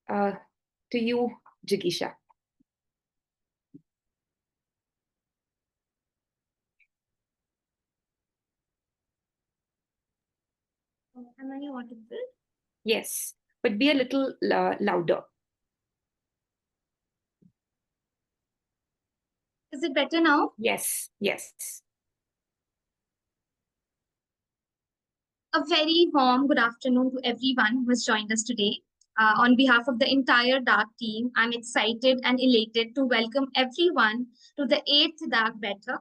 Uh, to you, Jigyasa. Am I audible? Yes, but be a little louder. Is it better now? Yes, yes. A very warm good afternoon to everyone who has joined us today. On behalf of the entire DARK team, I'm excited and elated to welcome everyone to the 8th DARK Baithak.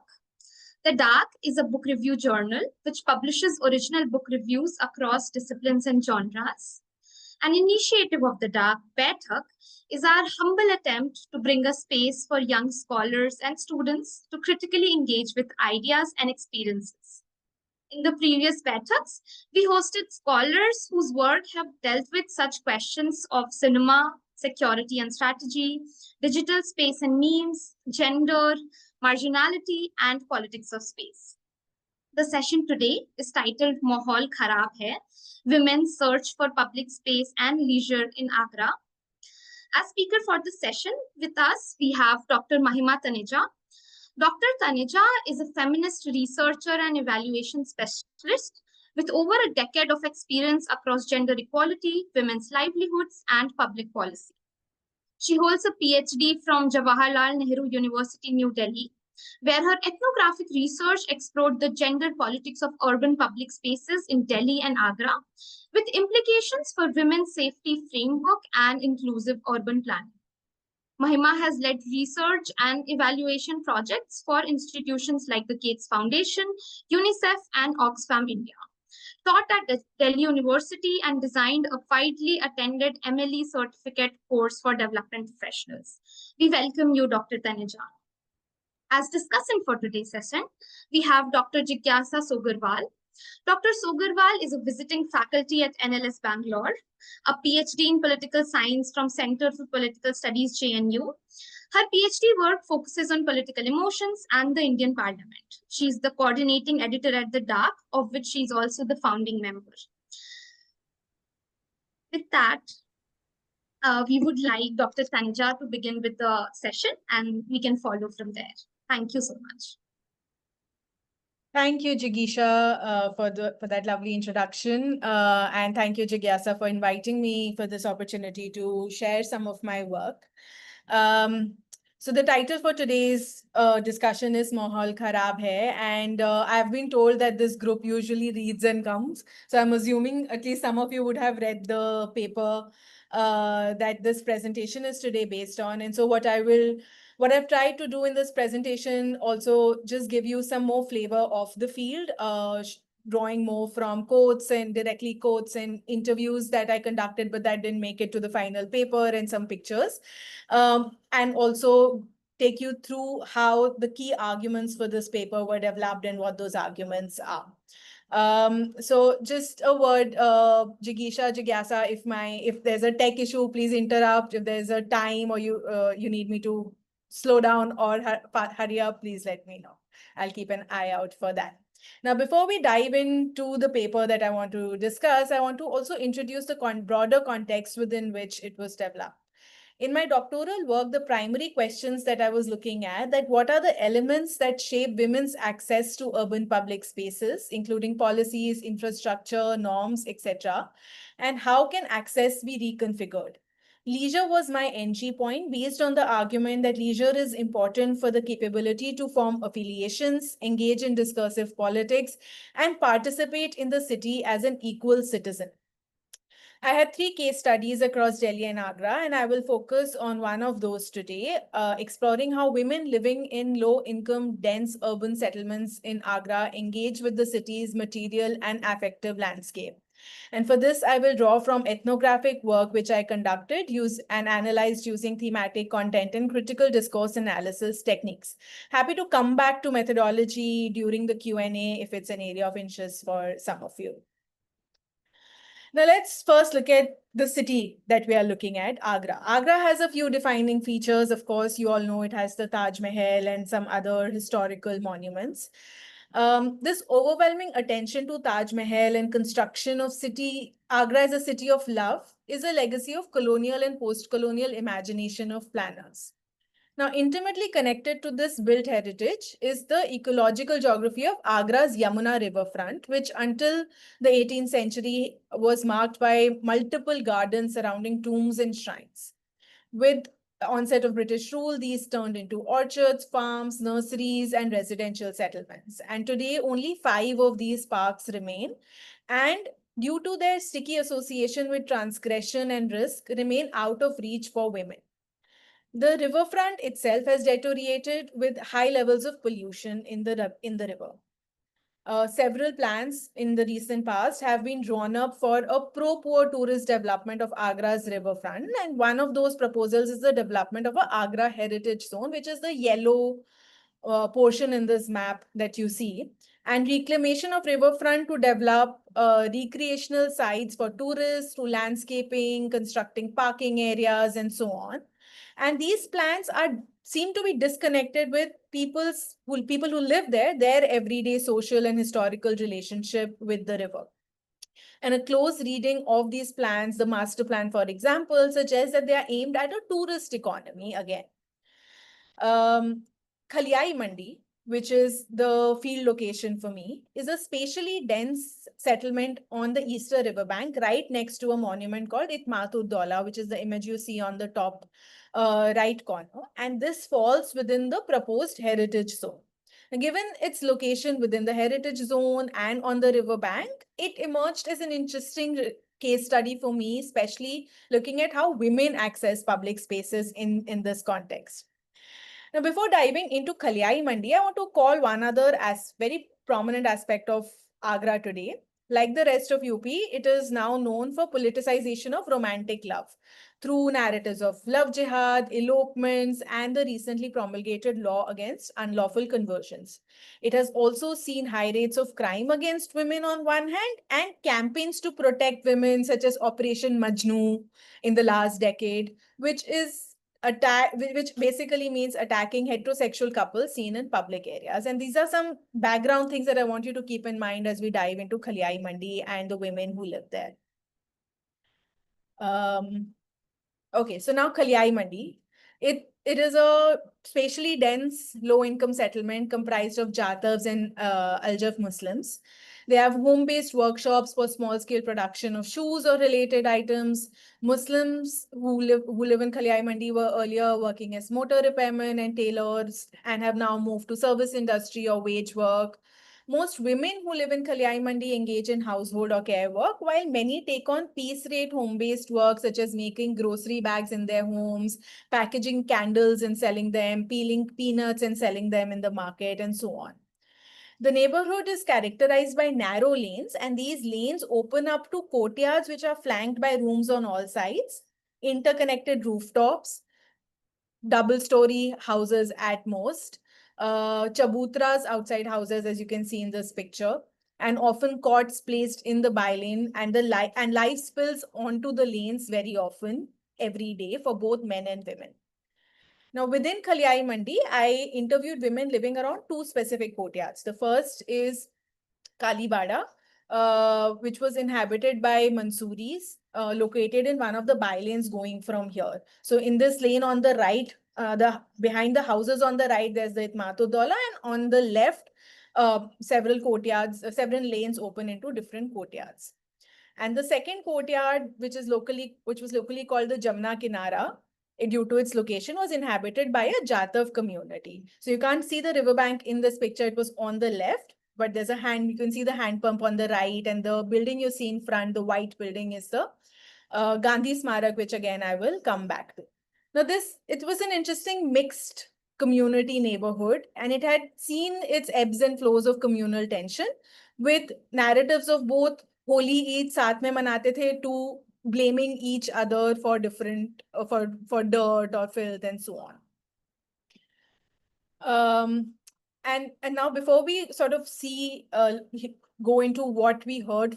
The DARK is a book review journal which publishes original book reviews across disciplines and genres. An initiative of the DARK Baithak is our humble attempt to bring a space for young scholars and students to critically engage with ideas and experiences. In the previous Baithaks, we hosted scholars whose work have dealt with such questions of cinema, security and strategy, digital space and memes, gender, marginality, and politics of space. The session today is titled Mahaul Kharab Hai, Women's Search for Public Space and Leisure in Agra. As speaker for this session with us, we have Dr. Mahima Taneja. Dr. Taneja is a feminist researcher and evaluation specialist with over a decade of experience across gender equality, women's livelihoods, and public policy. She holds a PhD from Jawaharlal Nehru University, New Delhi, where her ethnographic research explored the gender politics of urban public spaces in Delhi and Agra, with implications for women's safety framework and inclusive urban planning. Mahima has led research and evaluation projects for institutions like the Gates Foundation, UNICEF, and Oxfam India. Taught at Delhi University and designed a widely attended MLE certificate course for development professionals. We welcome you, Dr. Taneja. As discussant for today's session, we have Dr. Jigyasa Sogarwal. Dr. Sogarwal is a visiting faculty at NLS Bangalore, a PhD in political science from Center for Political Studies, JNU. Her PhD work focuses on political emotions and the Indian Parliament. She is the coordinating editor at The DARK, of which she is also the founding member. With that, we would like Dr. Taneja to begin with the session and we can follow from there. Thank you so much. Thank you, Jigyasa, for that lovely introduction. And thank you, Jigyasa, for inviting me for this opportunity to share some of my work. So the title for today's discussion is Mahaul Kharab Hai. And I've been told that this group usually reads and comes. So I'm assuming at least some of you would have read the paper that this presentation is today based on. And so what I've tried to do in this presentation also just give you some more flavor of the field, drawing more from quotes and directly quotes and interviews that I conducted, but that didn't make it to the final paper, and some pictures. And also take you through how the key arguments for this paper were developed and what those arguments are. So just a word, Jigyasa, if there's a tech issue, please interrupt. If there's a time or you need me to slow down or hurry up, please let me know. I'll keep an eye out for that. Now, before we dive into the paper that I want to discuss, I want to also introduce the broader context within which it was developed. In my doctoral work, the primary questions that I was looking at, that what are the elements that shape women's access to urban public spaces, including policies, infrastructure, norms, etc., and how can access be reconfigured? Leisure was my entry point based on the argument that leisure is important for the capability to form affiliations, engage in discursive politics, and participate in the city as an equal citizen. I had 3 case studies across Delhi and Agra, and I will focus on one of those today, exploring how women living in low-income, dense urban settlements in Agra engage with the city's material and affective landscape. And for this, I will draw from ethnographic work which I conducted and analyzed using thematic content and critical discourse analysis techniques. Happy to come back to methodology during the Q&A if it's an area of interest for some of you. Now let's first look at the city that we are looking at, Agra. Agra has a few defining features. Of course, you all know it has the Taj Mahal and some other historical monuments. This overwhelming attention to Taj Mahal and construction of Agra as a city of love is a legacy of colonial and post-colonial imagination of planners. Now, intimately connected to this built heritage is the ecological geography of Agra's Yamuna riverfront, which until the 18th century was marked by multiple gardens surrounding tombs and shrines. With the onset of British rule, these turned into orchards, farms, nurseries, and residential settlements. And today, only 5 of these parks remain. And due to their sticky association with transgression and risk, remain out of reach for women. The riverfront itself has deteriorated with high levels of pollution in the river. Several plans in the recent past have been drawn up for a pro-poor tourist development of Agra's riverfront. And one of those proposals is the development of a Agra Heritage Zone, which is the yellow portion in this map that you see. And reclamation of riverfront to develop recreational sites for tourists, through landscaping, constructing parking areas, and so on. And these plans seem to be disconnected with people who live there, their everyday social and historical relationship with the river. And a close reading of these plans, the master plan, for example, suggests that they are aimed at a tourist economy again. Khaliai Mandi, which is the field location for me, is a spatially dense settlement on the eastern riverbank, right next to a monument called Itmat-ud-Daula, which is the image you see on the top right corner. And this falls within the proposed heritage zone. Now, given its location within the heritage zone and on the riverbank, it emerged as an interesting case study for me, especially looking at how women access public spaces in this context. Now, before diving into Khaliai Mandi, I want to call one other very prominent aspect of Agra today. Like the rest of UP, it is now known for politicization of romantic love through narratives of love jihad, elopements, and the recently promulgated law against unlawful conversions. It has also seen high rates of crime against women on one hand and campaigns to protect women such as Operation Majnu in the last decade, which basically means attacking heterosexual couples seen in public areas. And these are some background things that I want you to keep in mind as we dive into Khaliai Mandi and the women who live there. Okay, so now Khaliai Mandi. It is a spatially dense, low-income settlement comprised of Jatavs and Aljaf Muslims. They have home-based workshops for small-scale production of shoes or related items. Muslims who live in Khaliai Mandi were earlier working as motor repairmen and tailors and have now moved to service industry or wage work. Most women who live in Khaliai Mandi engage in household or care work, while many take on piece rate home-based work such as making grocery bags in their homes, packaging candles and selling them, peeling peanuts and selling them in the market, and so on. The neighborhood is characterized by narrow lanes, and these lanes open up to courtyards which are flanked by rooms on all sides, interconnected rooftops, double-story houses at most, chabutras outside houses, as you can see in this picture, and often cots placed in the bylane, and life spills onto the lanes very often every day for both men and women. Now, within Khaliai Mandi, I interviewed women living around 2 specific courtyards. The first is Kalibada, which was inhabited by Mansouris, located in one of the bylanes going from here. So in this lane on the right, behind the houses on the right, there's the Itmat-ud-Daula, and on the left, several lanes open into different courtyards. And the second courtyard, which was locally called the Jamna Kinara, due to its location, was inhabited by a Jatav community. So you can't see the riverbank in this picture. It was on the left, but there's you can see the hand pump on the right, and the building you see in front, the white building, is the Gandhi Smarak, which again I will come back to. Now it was an interesting mixed community neighborhood, and it had seen its ebbs and flows of communal tension with narratives of both Holi Eid saath mein manate the to blaming each other for different for dirt or filth and so on. And now before we sort of see go into what we heard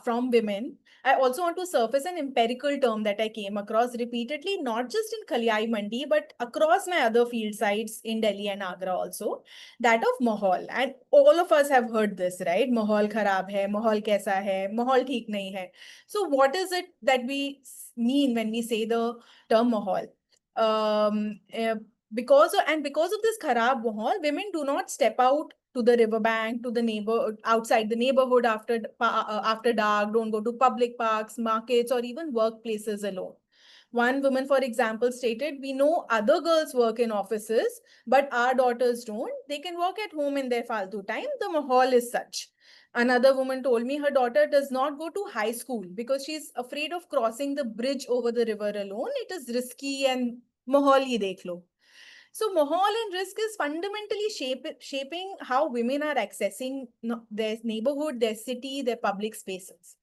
from women, I also want to surface an empirical term that I came across repeatedly, not just in Kalyai Mandi, but across my other field sites in Delhi and Agra also, that of Mahaul. And all of us have heard this, right? Mahaul Kharab hai, Mahaul kaisa hai, Mahaul theek nahi hai. So what is it that we mean when we say the term Mahaul? Because of this Kharab Mahaul, women do not step out to the riverbank, to the outside the neighborhood after dark, don't go to public parks, markets, or even workplaces alone. One woman, for example, stated, "We know other girls work in offices, but our daughters don't. They can work at home in their faltu time. The mahal is such." Another woman told me her daughter does not go to high school because she's afraid of crossing the bridge over the river alone. It is risky and mahal hi dekh lo. So Mahal and risk is fundamentally shaping how women are accessing their neighborhood, their city, their public spaces.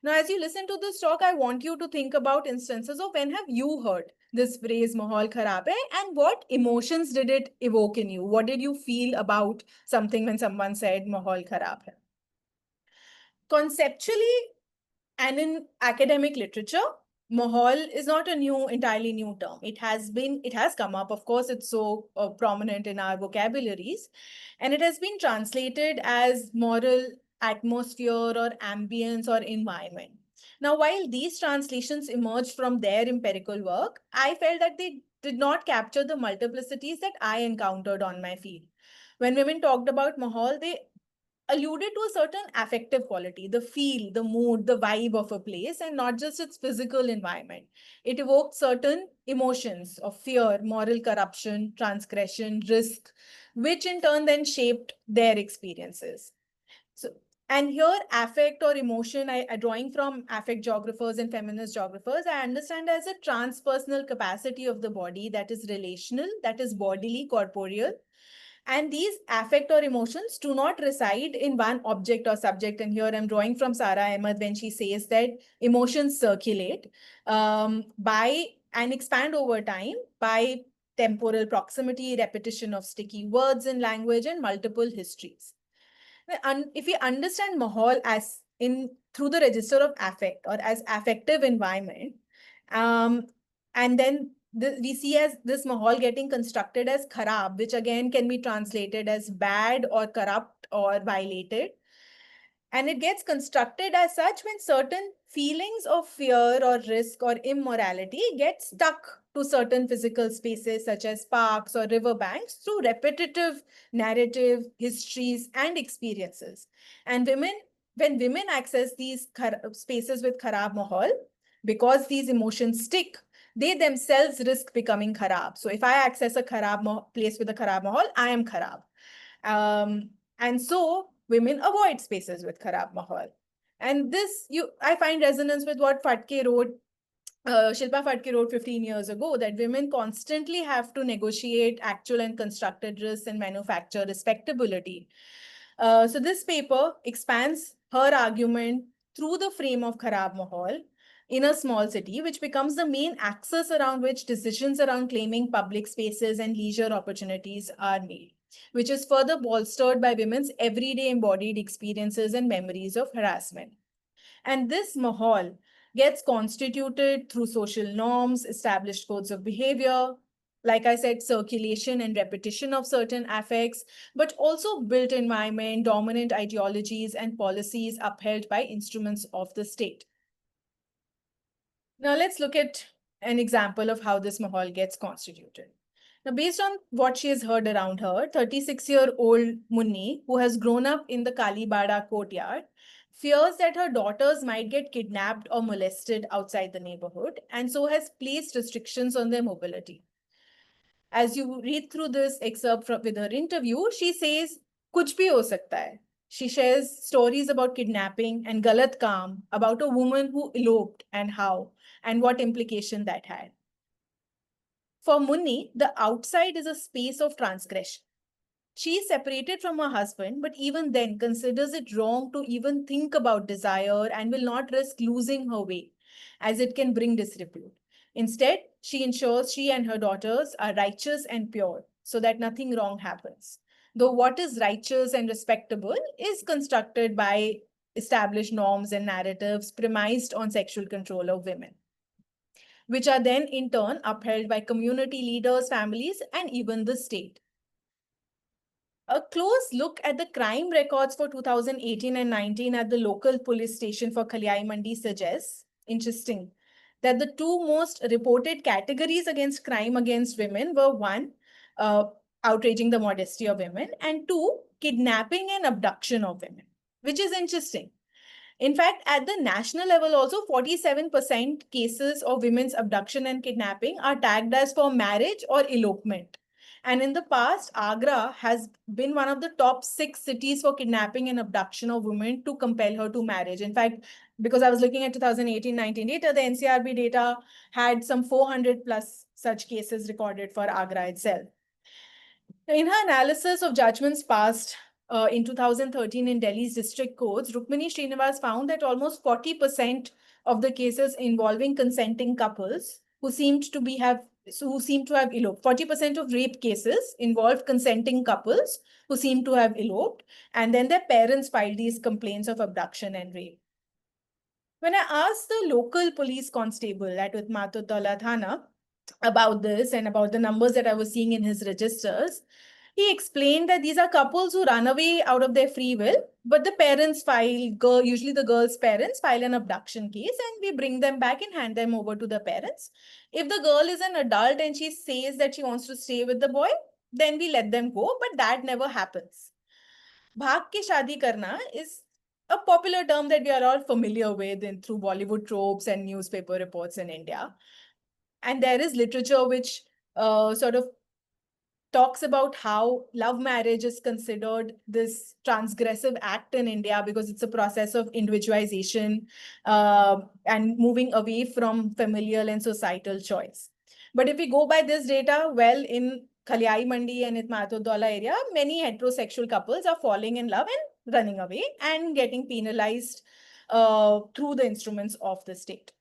Now, as you listen to this talk, I want you to think about instances of when have you heard this phrase Mahal Kharab hai, and what emotions did it evoke in you? What did you feel about something when someone said Mahal Kharab hai? Conceptually, and in academic literature, Mahal is not a entirely new term. It has come up. Of course, it's so prominent in our vocabularies, and it has been translated as moral atmosphere or ambience or environment. Now, while these translations emerged from their empirical work, I felt that they did not capture the multiplicities that I encountered on my field. When women talked about Mahal, they alluded to a certain affective quality, the feel, the mood, the vibe of a place, and not just its physical environment. It evoked certain emotions of fear, moral corruption, transgression, risk, which in turn then shaped their experiences. So, and here, affect or emotion, drawing from affect geographers and feminist geographers, I understand as a transpersonal capacity of the body that is relational, that is bodily, corporeal, and these affect or emotions do not reside in one object or subject. And here I'm drawing from Sara Ahmed when she says that emotions circulate by and expand over time by temporal proximity, repetition of sticky words in language, and multiple histories. If we understand Mahal as through the register of affect or as affective environment, and then we see as this Mahal getting constructed as kharab, which again can be translated as bad or corrupt or violated. And it gets constructed as such when certain feelings of fear or risk or immorality get stuck to certain physical spaces such as parks or riverbanks through repetitive narrative, histories, and experiences. And when women access these spaces with kharab mahal, because these emotions stick, they themselves risk becoming kharab. So if I access a kharab place with a kharab mahal, I am kharab. And so women avoid spaces with kharab mahal. And this, I find resonance with what Fatke wrote, Shilpa Fatke wrote 15 years ago, that women constantly have to negotiate actual and constructed risks and manufacture respectability. So this paper expands her argument through the frame of Kharab Mahal in a small city, which becomes the main axis around which decisions around claiming public spaces and leisure opportunities are made, which is further bolstered by women's everyday embodied experiences and memories of harassment. And this Mahal gets constituted through social norms, established codes of behavior, like I said, circulation and repetition of certain affects, but also built environment, dominant ideologies, and policies upheld by instruments of the state. Now let's look at an example of how this Mahal gets constituted. Now, based on what she has heard around her, 36-year-old Munni, who has grown up in the Kalibada courtyard, fears that her daughters might get kidnapped or molested outside the neighborhood, and so has placed restrictions on their mobility. As you read through this excerpt with her interview, she says, "Kuch bhi ho sakta hai." She shares stories about kidnapping and galat kaam, about a woman who eloped and how, and what implication that had. For Munni, the outside is a space of transgression. She is separated from her husband, but even then considers it wrong to even think about desire and will not risk losing her way, as it can bring disrepute. Instead, she ensures she and her daughters are righteous and pure so that nothing wrong happens. though what is righteous and respectable is constructed by established norms and narratives premised on sexual control of women, which are then in turn upheld by community leaders, families, and even the state. A close look at the crime records for 2018 and 19 at the local police station for Khaliai Mandi suggests, interesting, that the two most reported categories against crime against women were one, outraging the modesty of women, and two, kidnapping and abduction of women, which is interesting. In fact, at the national level also, 47% cases of women's abduction and kidnapping are tagged as for marriage or elopement. And in the past, Agra has been one of the top 6 cities for kidnapping and abduction of women to compel her to marriage. In fact, because I was looking at 2018-19 data, the NCRB data had some 400 plus such cases recorded for Agra itself. In her analysis of judgments passed in 2013 in Delhi's district courts, Rukmini Srinivas found that almost 40% of the cases involving consenting couples who seemed to have eloped. 40% of rape cases involved consenting couples who seemed to have eloped, and then their parents filed these complaints of abduction and rape. When I asked the local police constable at Utmatullah Thana about this and about the numbers that I was seeing in his registers, he explained that these are couples who run away out of their free will, but the parents usually the girl's parents file an abduction case, and we bring them back and hand them over to the parents. If the girl is an adult and she says that she wants to stay with the boy, then we let them go, but that never happens. Bhag ke shadi karna is a popular term that we are all familiar with through Bollywood tropes and newspaper reports in India. And there is literature which sort of talks about how love marriage is considered this transgressive act in India because it's a process of individualization and moving away from familial and societal choice. But if we go by this data, well, in Khaliai Mandi and Itmatullah area, many heterosexual couples are falling in love and running away and getting penalized through the instruments of the state.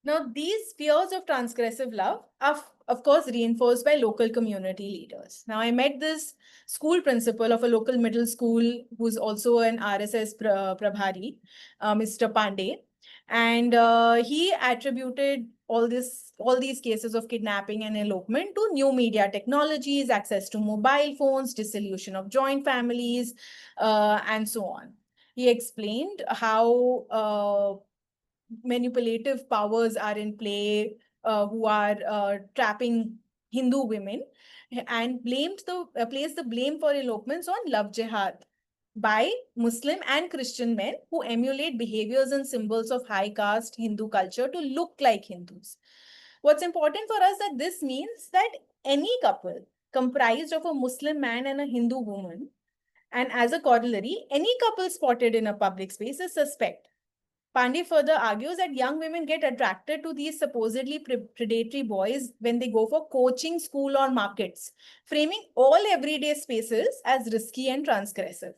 Now, these fears of transgressive love are, of course, reinforced by local community leaders. Now, I met this school principal of a local middle school who's also an RSS Prabhari, Mr. Pandey, and he attributed all these cases of kidnapping and elopement to new media technologies, access to mobile phones, dissolution of joint families, and so on. He explained how manipulative powers are in play who are trapping Hindu women, and placed the blame for elopements on love jihad by Muslim and Christian men who emulate behaviors and symbols of high caste Hindu culture to look like Hindus. What's important for us that this means that any couple comprised of a Muslim man and a Hindu woman, and as a corollary, any couple spotted in a public space is suspect. Pandey further argues that young women get attracted to these supposedly predatory boys when they go for coaching, school, or markets, framing all everyday spaces as risky and transgressive.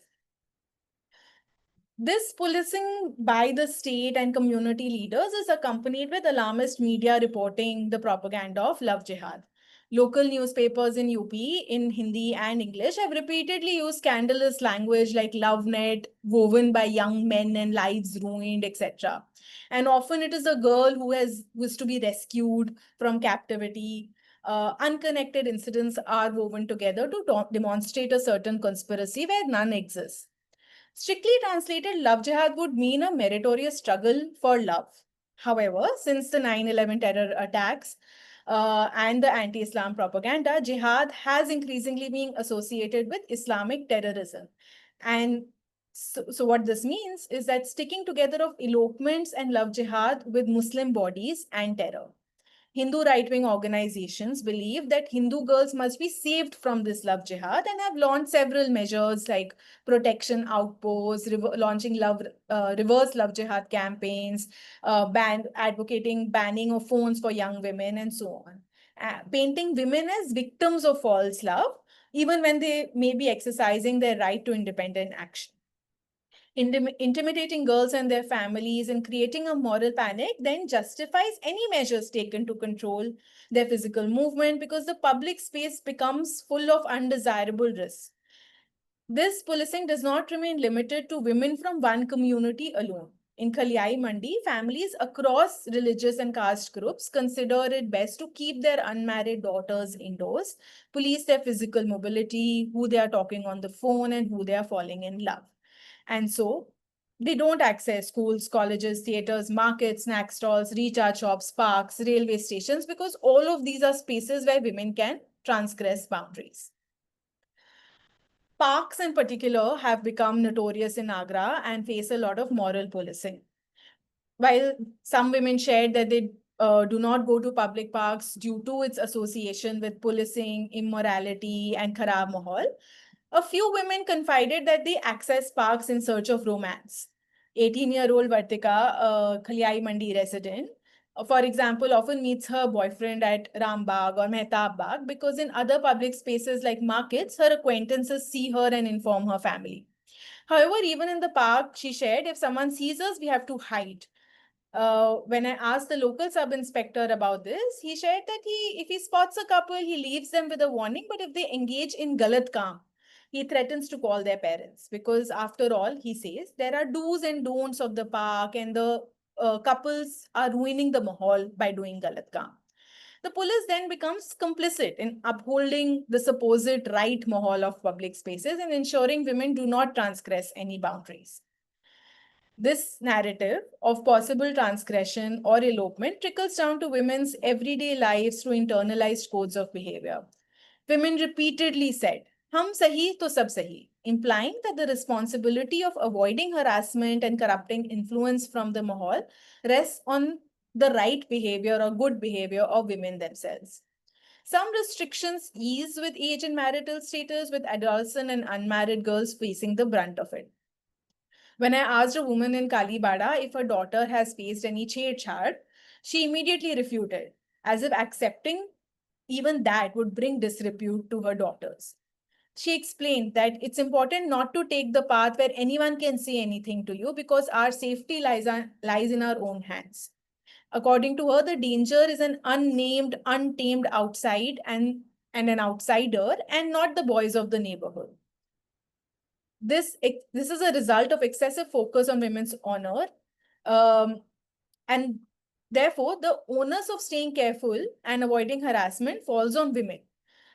This policing by the state and community leaders is accompanied with alarmist media reporting the propaganda of love jihad. Local newspapers in UP in Hindi and English have repeatedly used scandalous language like love net, woven by young men and lives ruined, etc. And often it is a girl who was to be rescued from captivity. Unconnected incidents are woven together to demonstrate a certain conspiracy where none exists. Strictly translated, love jihad would mean a meritorious struggle for love. However, since the 9/11 terror attacks, and the anti-Islam propaganda, jihad has increasingly been associated with Islamic terrorism. And so what this means is that sticking together of elopements and love jihad with Muslim bodies and terror. Hindu right-wing organizations believe that Hindu girls must be saved from this love jihad and have launched several measures like protection outposts, launching reverse love jihad campaigns, advocating banning of phones for young women, and so on. Painting women as victims of false love, even when they may be exercising their right to independent action. Intimidating girls and their families and creating a moral panic then justifies any measures taken to control their physical movement because the public space becomes full of undesirable risks. This policing does not remain limited to women from one community alone. In Kalyai Mandi, families across religious and caste groups consider it best to keep their unmarried daughters indoors, police their physical mobility, who they are talking on the phone, and who they are falling in love. And so they don't access schools, colleges, theaters, markets, snack stalls, recharge shops, parks, railway stations, because all of these are spaces where women can transgress boundaries. Parks in particular have become notorious in Agra and face a lot of moral policing. While some women shared that they do not go to public parks due to its association with policing, immorality, and Kharab Mahaul, a few women confided that they access parks in search of romance. 18-year-old Vartika, a Kalyai Mandi resident, for example, often meets her boyfriend at Rambagh or Mehtab Bagh because in other public spaces like markets, her acquaintances see her and inform her family. However, even in the park, she shared, if someone sees us, we have to hide. When I asked the local sub-inspector about this, he shared that if he spots a couple, he leaves them with a warning, but if they engage in galat kaam, he threatens to call their parents because after all, he says, there are do's and don'ts of the park and the couples are ruining the mahal by doing galat kaam. The police then becomes complicit in upholding the supposed right mahal of public spaces and ensuring women do not transgress any boundaries. This narrative of possible transgression or elopement trickles down to women's everyday lives through internalized codes of behavior. Women repeatedly said, "Hum sahi to sab sahi," implying that the responsibility of avoiding harassment and corrupting influence from the mahal rests on the right behavior or good behavior of women themselves. Some restrictions ease with age and marital status, with adolescent and unmarried girls facing the brunt of it. When I asked a woman in Kalibada if her daughter has faced any chhed-chhad, she immediately refuted, as if accepting even that would bring disrepute to her daughters. She explained that it's important not to take the path where anyone can say anything to you because our safety lies in our own hands. According to her, the danger is an unnamed, untamed outside and an outsider and not the boys of the neighborhood. This is a result of excessive focus on women's honor. And therefore, the onus of staying careful and avoiding harassment falls on women.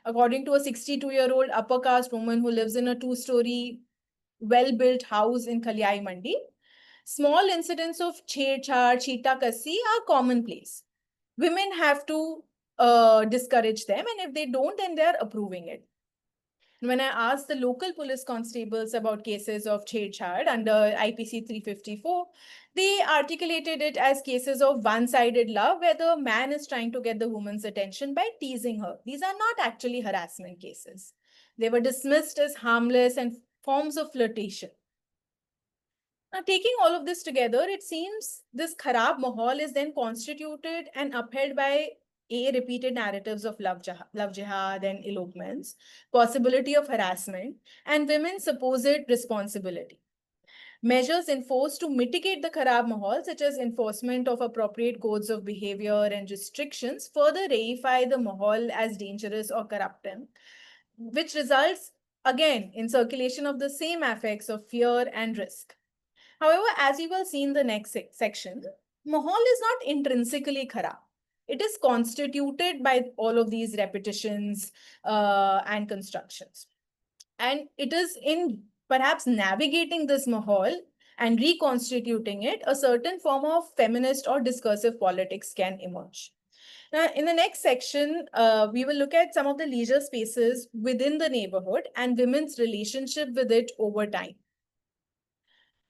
According to a 62-year-old upper caste woman who lives in a 2-story, well-built house in Kalyai Mandi, small incidents of chhed-chhad, cheeta-kassi are commonplace. Women have to discourage them, and if they don't, then they are approving it. When I asked the local police constables about cases of chhed-chhad under IPC 354, they articulated it as cases of one-sided love where the man is trying to get the woman's attention by teasing her. These are not actually harassment cases. They were dismissed as harmless and forms of flirtation. Now, taking all of this together, it seems this Kharab Mahal is then constituted and upheld by repeated narratives of love jihad and elopements, possibility of harassment, and women's supposed responsibility. Measures enforced to mitigate the Kharab Mahal, such as enforcement of appropriate codes of behavior and restrictions, further reify the Mahal as dangerous or corrupting, which results, again, in circulation of the same affects of fear and risk. However, as you will see in the next section, Mahal is not intrinsically Kharab. It is constituted by all of these repetitions and constructions. And it is in perhaps navigating this Mahal and reconstituting it, a certain form of feminist or discursive politics can emerge. Now, in the next section, we will look at some of the leisure spaces within the neighborhood and women's relationship with it over time.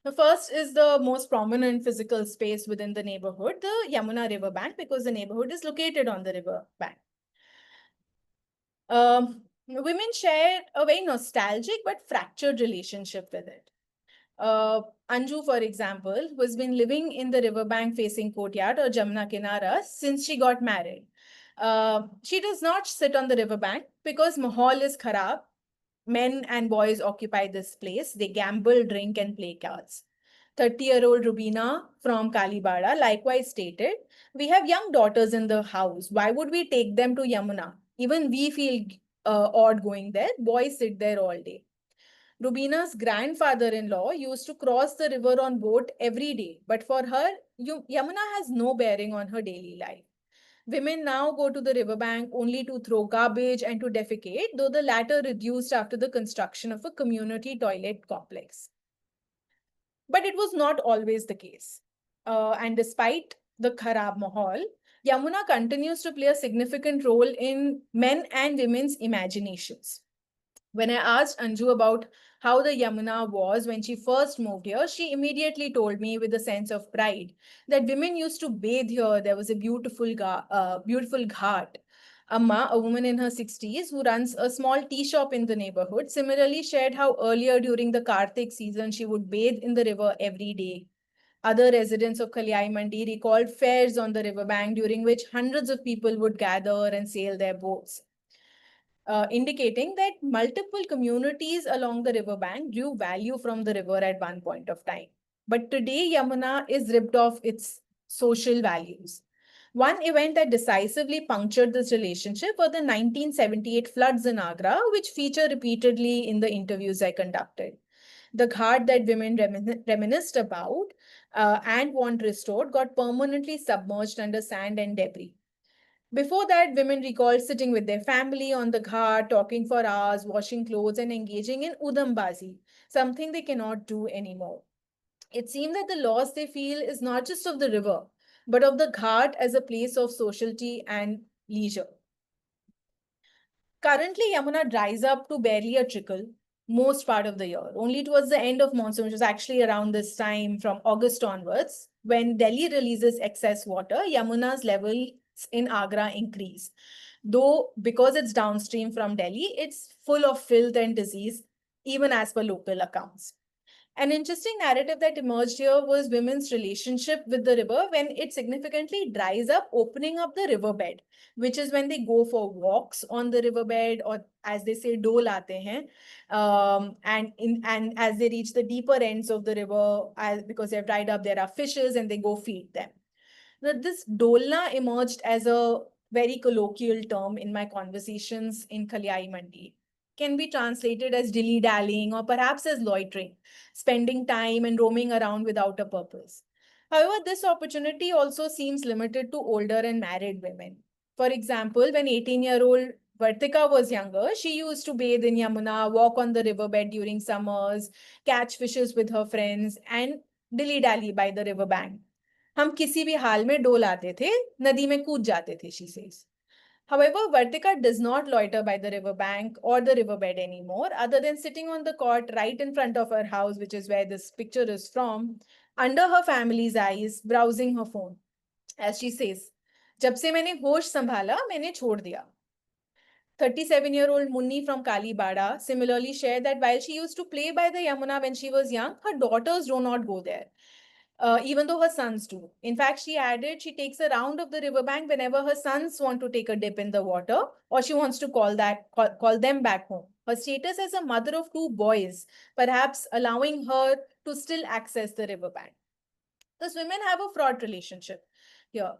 The first is the most prominent physical space within the neighborhood, the Yamuna River bank, because the neighborhood is located on the river bank. Women share a very nostalgic but fractured relationship with it. Anju, for example, who has been living in the riverbank facing courtyard or Jamna Kinara since she got married. She does not sit on the riverbank because Mahal is Kharab, men and boys occupy this place. They gamble, drink, and play cards. 30-year-old Rubina from Kalibada likewise stated, "We have young daughters in the house. Why would we take them to Yamuna? Even we feel odd going there. Boys sit there all day." Rubina's grandfather-in-law used to cross the river on boat every day, but for her, Yamuna has no bearing on her daily life. Women now go to the riverbank only to throw garbage and to defecate, though the latter reduced after the construction of a community toilet complex. But it was not always the case. And despite the Kharab Mahaul, Yamuna continues to play a significant role in men and women's imaginations. When I asked Anju about how the Yamuna was when she first moved here, she immediately told me with a sense of pride that women used to bathe here. There was a beautiful ghat. Amma, a woman in her 60s who runs a small tea shop in the neighborhood, similarly shared how earlier during the Kartik season she would bathe in the river every day. Other residents of Kalyai Mandi recalled fairs on the riverbank during which hundreds of people would gather and sail their boats. Indicating that multiple communities along the riverbank drew value from the river at one point of time. But today, Yamuna is ripped of its social values. One event that decisively punctured this relationship were the 1978 floods in Agra, which feature repeatedly in the interviews I conducted. The ghat that women reminisced about and want restored got permanently submerged under sand and debris. Before that, women recalled sitting with their family on the ghat, talking for hours, washing clothes, and engaging in udambazi, something they cannot do anymore. It seemed that the loss they feel is not just of the river, but of the ghat as a place of sociality and leisure. Currently, Yamuna dries up to barely a trickle most part of the year. Only towards the end of monsoon, which is actually around this time from August onwards, when Delhi releases excess water, Yamuna's levels in Agra increase. Though because it's downstream from Delhi, it's full of filth and disease, even as per local accounts. An interesting narrative that emerged here was women's relationship with the river when it significantly dries up, opening up the riverbed, which is when they go for walks on the riverbed, or as they say, dole aate hain. And as they reach the deeper ends of the river, because they're dried up, there are fishes and they go feed them. Now, this dolna emerged as a very colloquial term in my conversations in Kalyai Mandi. Can be translated as dilly-dallying or perhaps as loitering, spending time and roaming around without a purpose. However, this opportunity also seems limited to older and married women. For example, when 18-year-old Vartika was younger, she used to bathe in Yamuna, walk on the riverbed during summers, catch fishes with her friends, and dilly-dally by the riverbank. हम किसी भी हाल में डोल आते थे, नदी में कूद जाते थे, she says. However, Vartika does not loiter by the riverbank or the riverbed anymore, other than sitting on the cot right in front of her house, which is where this picture is from, under her family's eyes, browsing her phone. As she says, जब से मैंने होश संभाला, मैंने छोड़ दिया. 37-year-old Munni from Kalibada similarly shared that while she used to play by the Yamuna when she was young, her daughters do not go there. Even though her sons do. In fact, she added she takes a round of the riverbank whenever her sons want to take a dip in the water, or she wants to call them back home. Her status as a mother of two boys, perhaps allowing her to still access the riverbank. Thus, women have a fraught relationship here.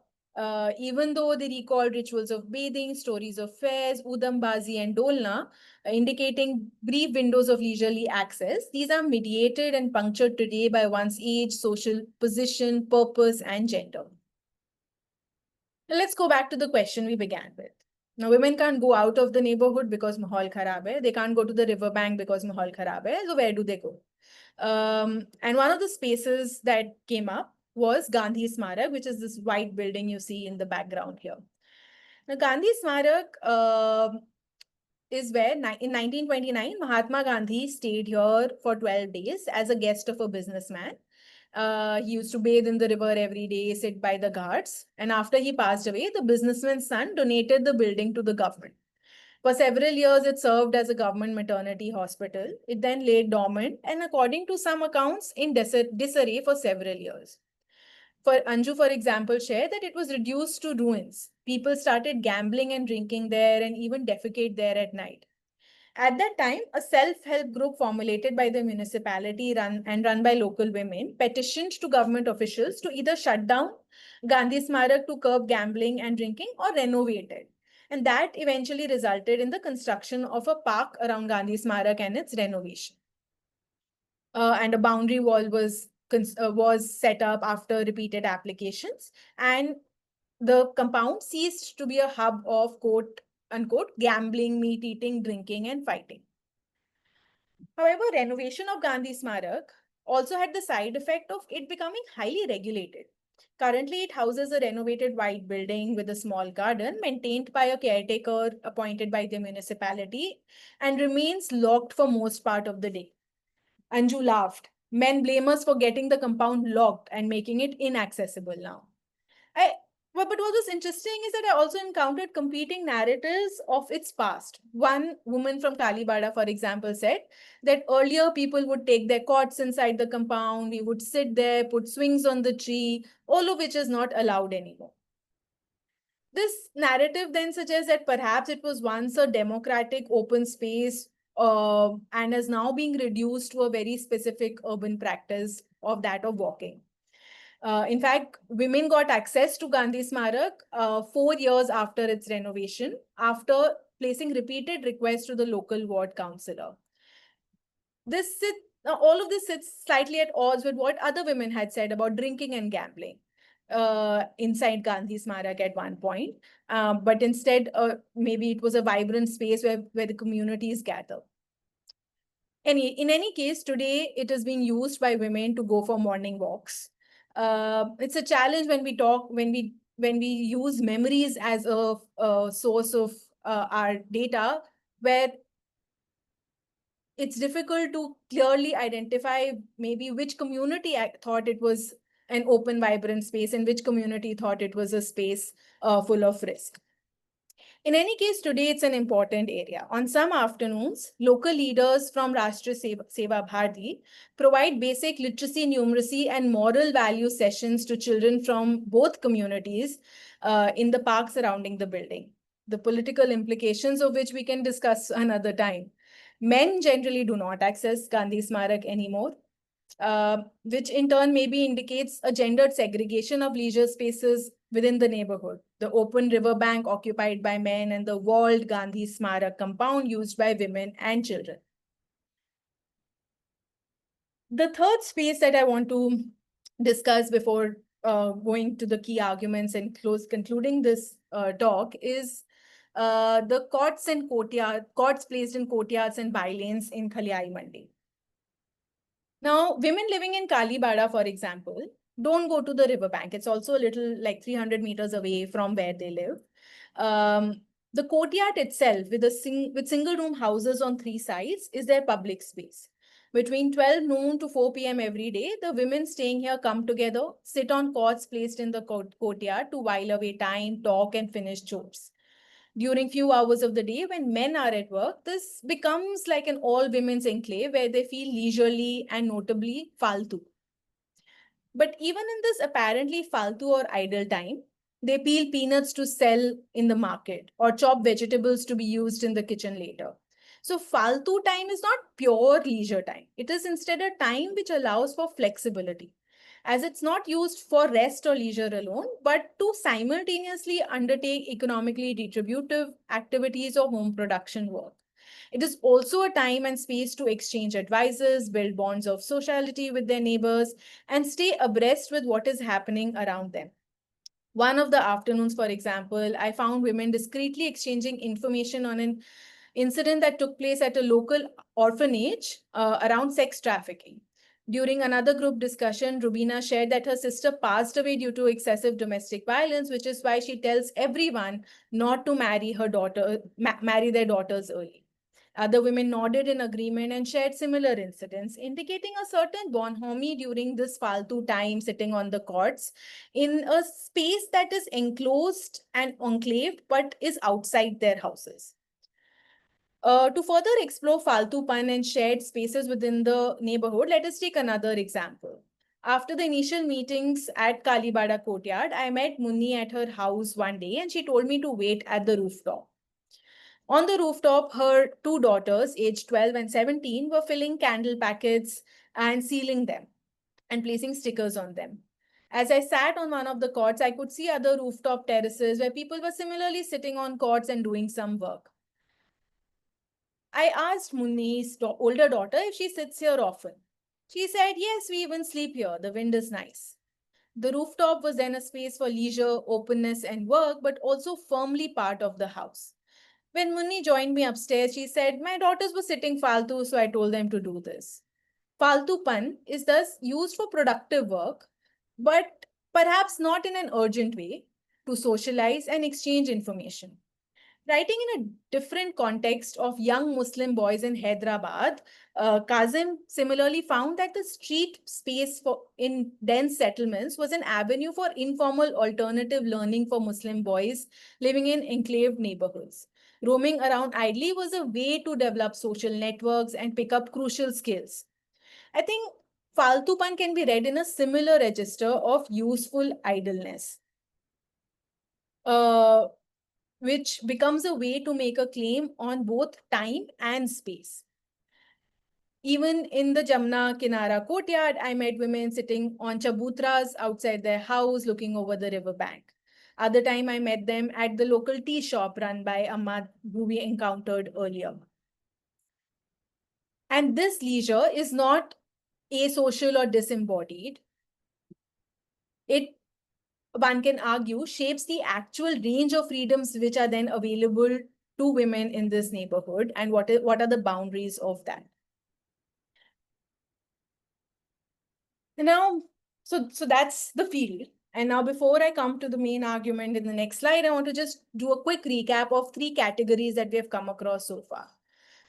Even though they recall rituals of bathing, stories of fairs, udambazi and dolna, indicating brief windows of leisurely access, these are mediated and punctured today by one's age, social position, purpose, and gender. Now let's go back to the question we began with. Now, women can't go out of the neighborhood because Mahaul Kharab hai. They can't go to the riverbank because Mahaul Kharab hai. So where do they go? And one of the spaces that came up was Gandhi Smarak, which is this white building you see in the background here. Now, Gandhi Smarak is where in 1929, Mahatma Gandhi stayed here for 12 days as a guest of a businessman. He used to bathe in the river every day, sit by the ghats. And after he passed away, the businessman's son donated the building to the government. For several years, it served as a government maternity hospital. It then lay dormant and, according to some accounts, in disarray for several years. For Anju, for example, shared that it was reduced to ruins. People started gambling and drinking there and even defecate there at night. At that time, a self-help group formulated by the municipality run by local women petitioned to government officials to either shut down Gandhi Smarak to curb gambling and drinking or renovate it. And that eventually resulted in the construction of a park around Gandhi Smarak and its renovation. And a boundary wall was set up after repeated applications, and the compound ceased to be a hub of quote unquote gambling, meat eating, drinking, and fighting. However, renovation of Gandhi Smarak also had the side effect of it becoming highly regulated. Currently, it houses a renovated white building with a small garden maintained by a caretaker appointed by the municipality and remains locked for most part of the day. Anju laughed. Men blame us for getting the compound locked and making it inaccessible now. But what was interesting is that I also encountered competing narratives of its past. One woman from Kalibada, for example, said that earlier people would take their cots inside the compound, we would sit there, put swings on the tree, all of which is not allowed anymore. This narrative then suggests that perhaps it was once a democratic open space and is now being reduced to a very specific urban practice of that of walking. In fact, women got access to Gandhi Smarak 4 years after its renovation, after placing repeated requests to the local ward councillor. All of this sits slightly at odds with what other women had said about drinking and gambling inside Gandhi Smarak at one point. But instead, maybe it was a vibrant space where the communities gather. In any case, today it is being used by women to go for morning walks. It's a challenge when we use memories as a source of our data, where it's difficult to clearly identify maybe which community thought it was an open, vibrant space and which community thought it was a space full of risk. In any case, today it's an important area. On some afternoons, local leaders from Rashtriya Seva Bharati provide basic literacy, numeracy, and moral value sessions to children from both communities in the park surrounding the building. The political implications of which we can discuss another time. Men generally do not access Gandhi Smarak anymore, which in turn maybe indicates a gendered segregation of leisure spaces within the neighborhood. The open riverbank occupied by men and the walled Gandhi Smarak compound used by women and children. The third space that I want to discuss before going to the key arguments and concluding this talk is the cots placed in courtyards and bylanes in Khaliai Mandi. Now, women living in Kalibada, for example, don't go to the riverbank. It's also a little like 300 meters away from where they live. The courtyard itself, with single room houses on 3 sides, is their public space. Between 12 noon to 4 p.m. every day, the women staying here come together, sit on cots placed in the courtyard to while away time, talk, and finish chores. During few hours of the day when men are at work, this becomes like an all-women's enclave where they feel leisurely and notably faltu. But even in this apparently faltu or idle time, they peel peanuts to sell in the market or chop vegetables to be used in the kitchen later. So faltu time is not pure leisure time. It is instead a time which allows for flexibility, as it's not used for rest or leisure alone, but to simultaneously undertake economically retributive activities or home production work. It is also a time and space to exchange advices, build bonds of sociality with their neighbors, and stay abreast with what is happening around them. One of the afternoons, for example, I found women discreetly exchanging information on an incident that took place at a local orphanage around sex trafficking. During another group discussion, Rubina shared that her sister passed away due to excessive domestic violence, which is why she tells everyone not to marry their daughters early. Other women nodded in agreement and shared similar incidents, indicating a certain bonhomie during this faltu time sitting on the cots in a space that is enclosed and enclaved but is outside their houses. To further explore faltu pun and shared spaces within the neighborhood, let us take another example. After the initial meetings at Kalibada Courtyard, I met Munni at her house one day and she told me to wait at the rooftop. On the rooftop, her two daughters, aged 12 and 17, were filling candle packets and sealing them and placing stickers on them. As I sat on one of the cots, I could see other rooftop terraces where people were similarly sitting on cots and doing some work. I asked Munni's older daughter if she sits here often. She said, yes, we even sleep here. The wind is nice. The rooftop was then a space for leisure, openness, and work, but also firmly part of the house. When Munni joined me upstairs, she said, my daughters were sitting faltu, so I told them to do this. Faltu pan is thus used for productive work, but perhaps not in an urgent way, to socialize and exchange information. Writing in a different context of young Muslim boys in Hyderabad, Kazim similarly found that the street space in dense settlements was an avenue for informal alternative learning for Muslim boys living in enclave neighborhoods. Roaming around idly was a way to develop social networks and pick up crucial skills. I think Faltupan can be read in a similar register of useful idleness. Which becomes a way to make a claim on both time and space. Even in the Jamna Kinara courtyard, I met women sitting on chabutras outside their house looking over the river bank. Other time, I met them at the local tea shop run by Ahmad, who we encountered earlier. And this leisure is not asocial or disembodied. It, one can argue, shapes the actual range of freedoms which are then available to women in this neighborhood, and what are the boundaries of that. Now, so that's the field. And now before I come to the main argument in the next slide, I want to just do a quick recap of three categories that we have come across so far.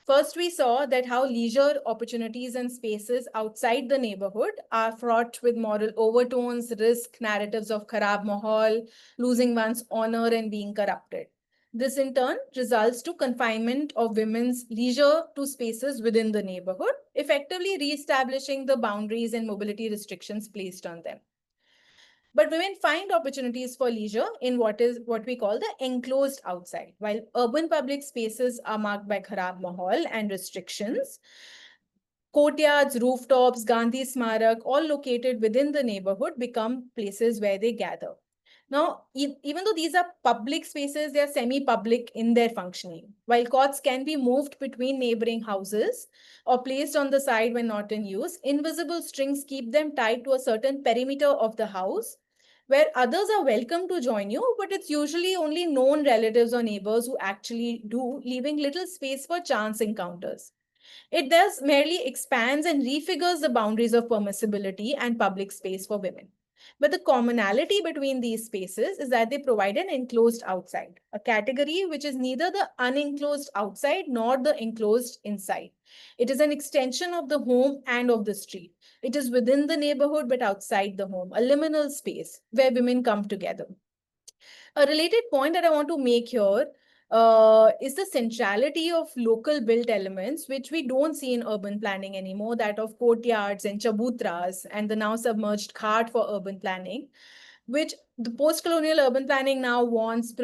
First, we saw that how leisure opportunities and spaces outside the neighborhood are fraught with moral overtones, risk, narratives of Kharab Mahaul, losing one's honor and being corrupted. This in turn results to confinement of women's leisure to spaces within the neighborhood, effectively re-establishing the boundaries and mobility restrictions placed on them. But women find opportunities for leisure in what we call the enclosed outside. While urban public spaces are marked by Kharab Mahal and restrictions, courtyards, rooftops, Gandhi Smarak, all located within the neighborhood, become places where they gather. Now, even though these are public spaces, they are semi-public in their functioning. While cots can be moved between neighboring houses or placed on the side when not in use, invisible strings keep them tied to a certain perimeter of the house, where others are welcome to join you, but it's usually only known relatives or neighbors who actually do, leaving little space for chance encounters. It thus merely expands and refigures the boundaries of permissibility and public space for women. But the commonality between these spaces is that they provide an enclosed outside, a category which is neither the unenclosed outside nor the enclosed inside. It is an extension of the home and of the street. It is within the neighborhood but outside the home, a liminal space where women come together. A related point that I want to make here is the centrality of local built elements, which we don't see in urban planning anymore, that of courtyards and chabutras and the now submerged cart for urban planning, which the post-colonial urban planning now wants,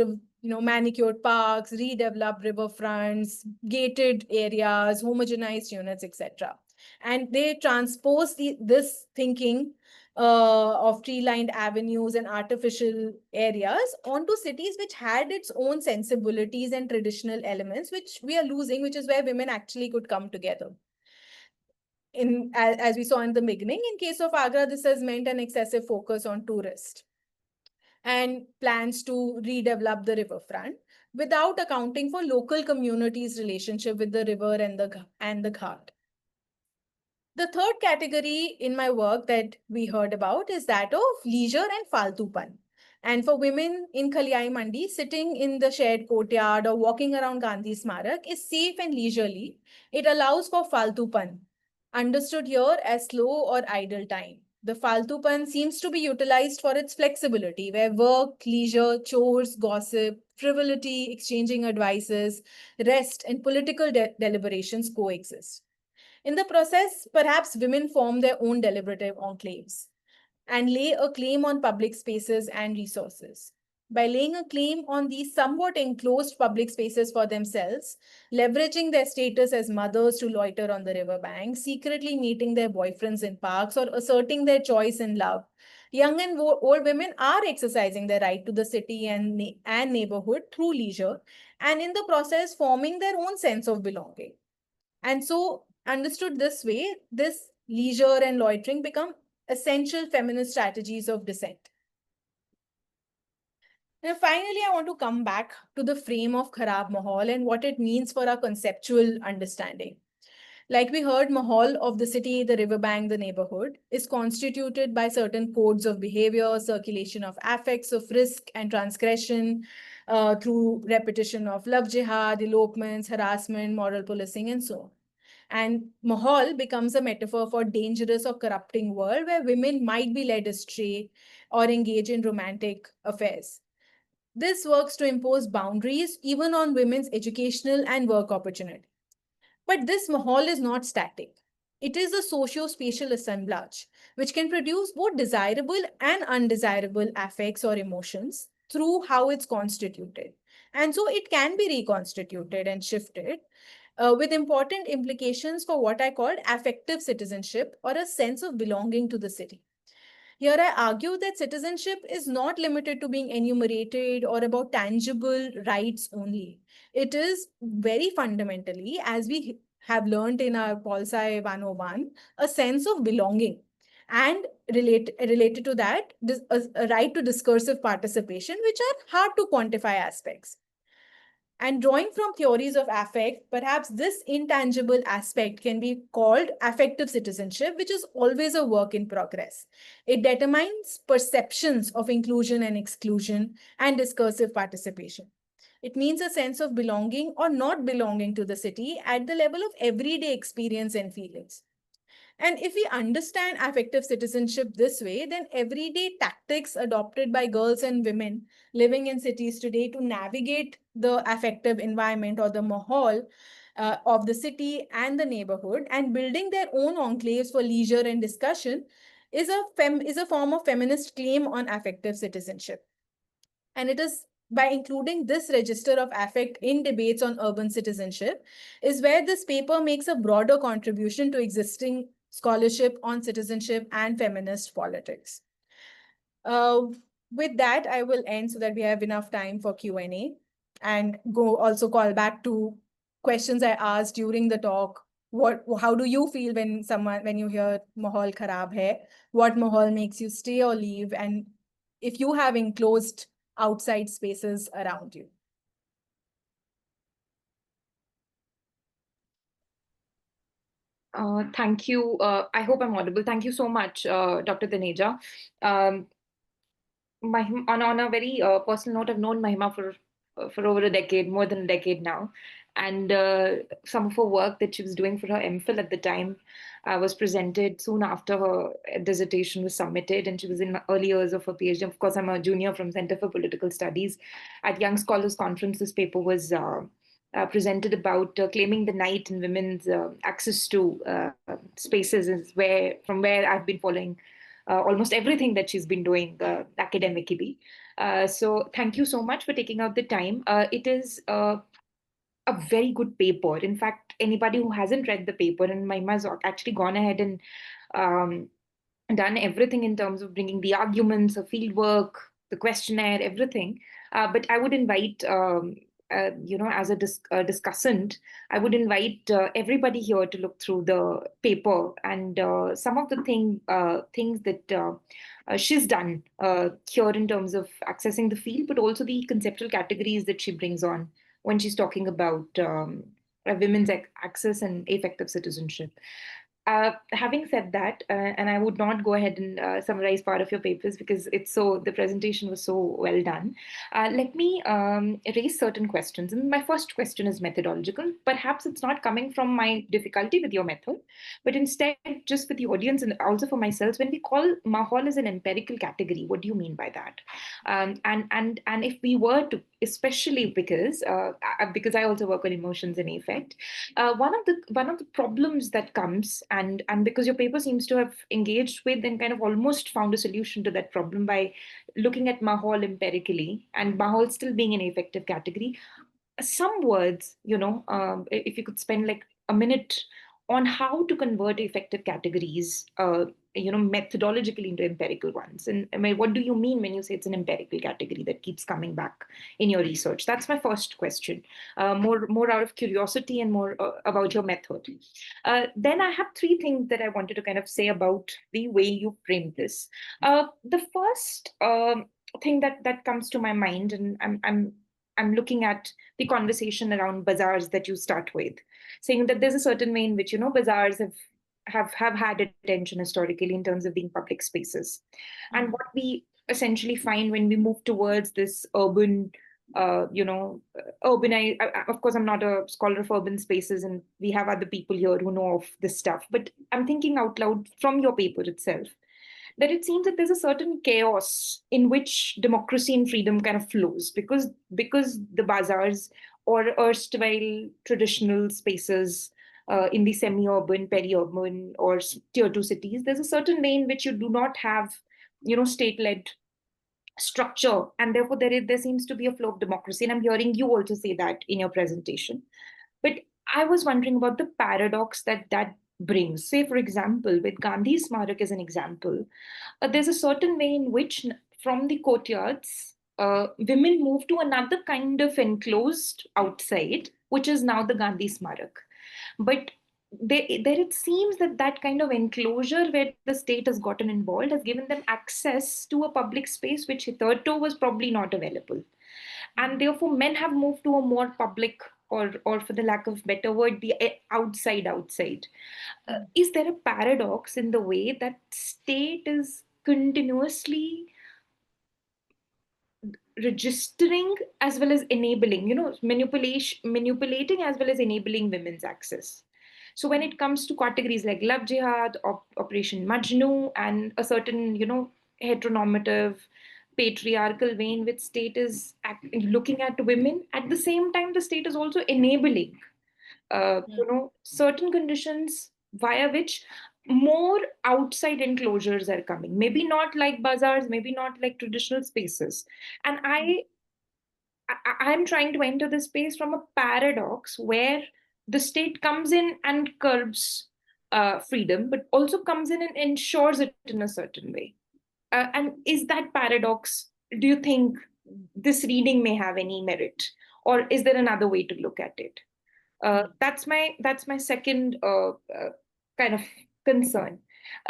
manicured parks, redeveloped riverfronts, gated areas, homogenized units, etc. And they transpose this thinking of tree-lined avenues and artificial areas onto cities which had its own sensibilities and traditional elements, which we are losing, which is where women actually could come together. As we saw in the beginning, in case of Agra, this has meant an excessive focus on tourists and plans to redevelop the riverfront without accounting for local communities' relationship with the river and the ghat. The third category in my work that we heard about is that of leisure and faltupan. And for women in Khalyai Mandi, sitting in the shared courtyard or walking around Gandhi Smarak is safe and leisurely. It allows for faltupan, understood here as slow or idle time. The faltupan seems to be utilized for its flexibility, where work, leisure, chores, gossip, frivolity, exchanging advices, rest, and political deliberations coexist. In the process, perhaps women form their own deliberative enclaves and lay a claim on public spaces and resources. by laying a claim on these somewhat enclosed public spaces for themselves, leveraging their status as mothers to loiter on the riverbank, secretly meeting their boyfriends in parks, or asserting their choice in love. Young and old women are exercising their right to the city and neighborhood through leisure, and in the process forming their own sense of belonging. And so, understood this way, this leisure and loitering become essential feminist strategies of dissent. Now, finally, I want to come back to the frame of Kharab Mahaul and what it means for our conceptual understanding. Like we heard, Mahaul of the city, the riverbank, the neighborhood is constituted by certain codes of behavior, circulation of affects of risk and transgression through repetition of love jihad, elopements, harassment, moral policing, and so on. And Mahaul becomes a metaphor for dangerous or corrupting world where women might be led astray or engage in romantic affairs. This works to impose boundaries even on women's educational and work opportunity. But this Mahaul is not static. It is a socio-spatial assemblage which can produce both desirable and undesirable affects or emotions through how it's constituted. And so it can be reconstituted and shifted with important implications for what I called affective citizenship or a sense of belonging to the city. Here I argue that citizenship is not limited to being enumerated or about tangible rights only. It is very fundamentally, as we have learned in our Pol Sci 101, a sense of belonging. And related to that, a right to discursive participation, which are hard to quantify aspects. And drawing from theories of affect, perhaps this intangible aspect can be called affective citizenship, which is always a work in progress. It determines perceptions of inclusion and exclusion and discursive participation. It means a sense of belonging or not belonging to the city at the level of everyday experience and feelings. And if we understand affective citizenship this way, then everyday tactics adopted by girls and women living in cities today to navigate the affective environment or the mahal of the city and the neighborhood and building their own enclaves for leisure and discussion is a form of feminist claim on affective citizenship. And it is by including this register of affect in debates on urban citizenship is where this paper makes a broader contribution to existing scholarship on citizenship and feminist politics. With that, I will end so that we have enough time for Q&A and go also call back to questions I asked during the talk. How do you feel when you hear Mahaul Kharab hai? What Mahaul makes you stay or leave? And if you have enclosed outside spaces around you. Thank you. I hope I'm audible. Thank you so much, Dr. Taneja. On a very personal note, I've known Mahima for over a decade, more than a decade now. And some of her work that she was doing for her MPhil at the time was presented soon after her dissertation was submitted, and she was in the early years of her PhD. Of course, I'm a junior from Center for Political Studies. At Young Scholars Conference, this paper was presented about claiming the night and women's access to spaces is from where I've been following almost everything that she's been doing academically. So thank you so much for taking out the time. It is a very good paper. In fact, anybody who hasn't read the paper, and Mahima's actually gone ahead and done everything in terms of bringing the arguments, the field work, the questionnaire, everything. But I would invite, as a discussant, I would invite everybody here to look through the paper and some of the things that she's done here in terms of accessing the field, but also the conceptual categories that she brings on when she's talking about women's access and effective citizenship. Having said that, and I would not go ahead and summarize part of your papers because the presentation was so well done. Let me raise certain questions. And my first question is methodological. Perhaps it's not coming from my difficulty with your method, but instead just with the audience and also for myself, when we call Mahaul as an empirical category, what do you mean by that? And if we were to, especially because I also work on emotions and affect, one of the problems that comes, and because your paper seems to have engaged with and kind of almost found a solution to that problem by looking at Mahaul empirically and Mahaul still being an affective category, some words, if you could spend like a minute on how to convert effective categories, methodologically into empirical ones. And I mean, what do you mean when you say it's an empirical category that keeps coming back in your research? That's my first question, more out of curiosity and more about your method. Then I have three things that I wanted to kind of say about the way you framed this. The first thing that comes to my mind, and I'm looking at the conversation around bazaars that you start with, saying that there's a certain way in which bazaars have had attention historically in terms of being public spaces, and what we essentially find when we move towards this urban, urbanized. Of course, I'm not a scholar of urban spaces, and we have other people here who know of this stuff. But I'm thinking out loud from your paper itself, that it seems that there's a certain chaos in which democracy and freedom kind of flows, because the bazaars or erstwhile traditional spaces in the semi-urban, peri-urban, or tier 2 cities, there's a certain way in which you do not have state-led structure, and therefore there seems to be a flow of democracy. And I'm hearing you also say that in your presentation. But I was wondering about the paradox that brings. Say, for example, with Gandhi Smarak as an example, there's a certain way in which from the courtyards, women move to another kind of enclosed outside, which is now the Gandhi Smarak. But there it seems that kind of enclosure where the state has gotten involved has given them access to a public space which hitherto was probably not available. And therefore, men have moved to a more public, or for the lack of better word, the outside. Is there a paradox in the way that state is continuously registering as well as enabling, manipulating as well as enabling women's access? So when it comes to categories like Love Jihad, Operation Majnu, and a certain, heteronormative, patriarchal way in which state is looking at women, at the same time, the state is also enabling, certain conditions via which more outside enclosures are coming. Maybe not like bazaars, maybe not like traditional spaces. And I'm trying to enter the space from a paradox where the state comes in and curbs freedom, but also comes in and ensures it in a certain way. And is that paradox, do you think this reading may have any merit? Or is there another way to look at it? That's my second kind of concern.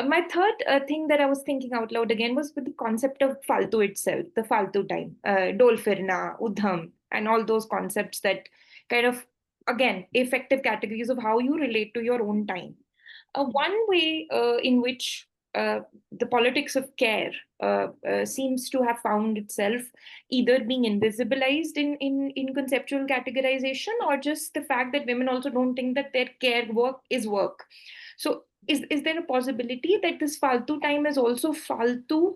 My third thing that I was thinking out loud again was with the concept of faltu itself, the faltu time, dol firna, udham, and all those concepts that kind of, again, effective categories of how you relate to your own time. One way in which the politics of care seems to have found itself either being invisibilized in conceptual categorization, or just the fact that women also don't think that their care work is work. So is there a possibility that this faltu time is also faltu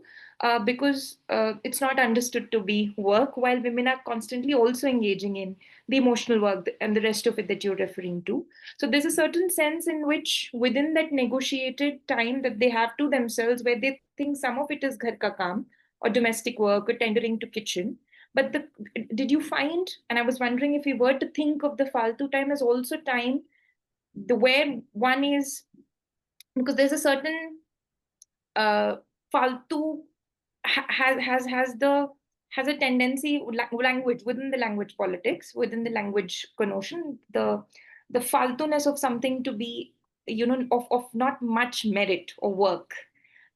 because it's not understood to be work, while women are constantly also engaging in the emotional work and the rest of it that you're referring to? So there's a certain sense in which within that negotiated time that they have to themselves, where they think some of it is ghar ka kaam or domestic work or tendering to kitchen. But did you find, and I was wondering if we were to think of the faltu time as also time where one is, because there's a certain faltu has a tendency, language, within the language politics, within the language connotation, the faltuness of something to be, of not much merit or work,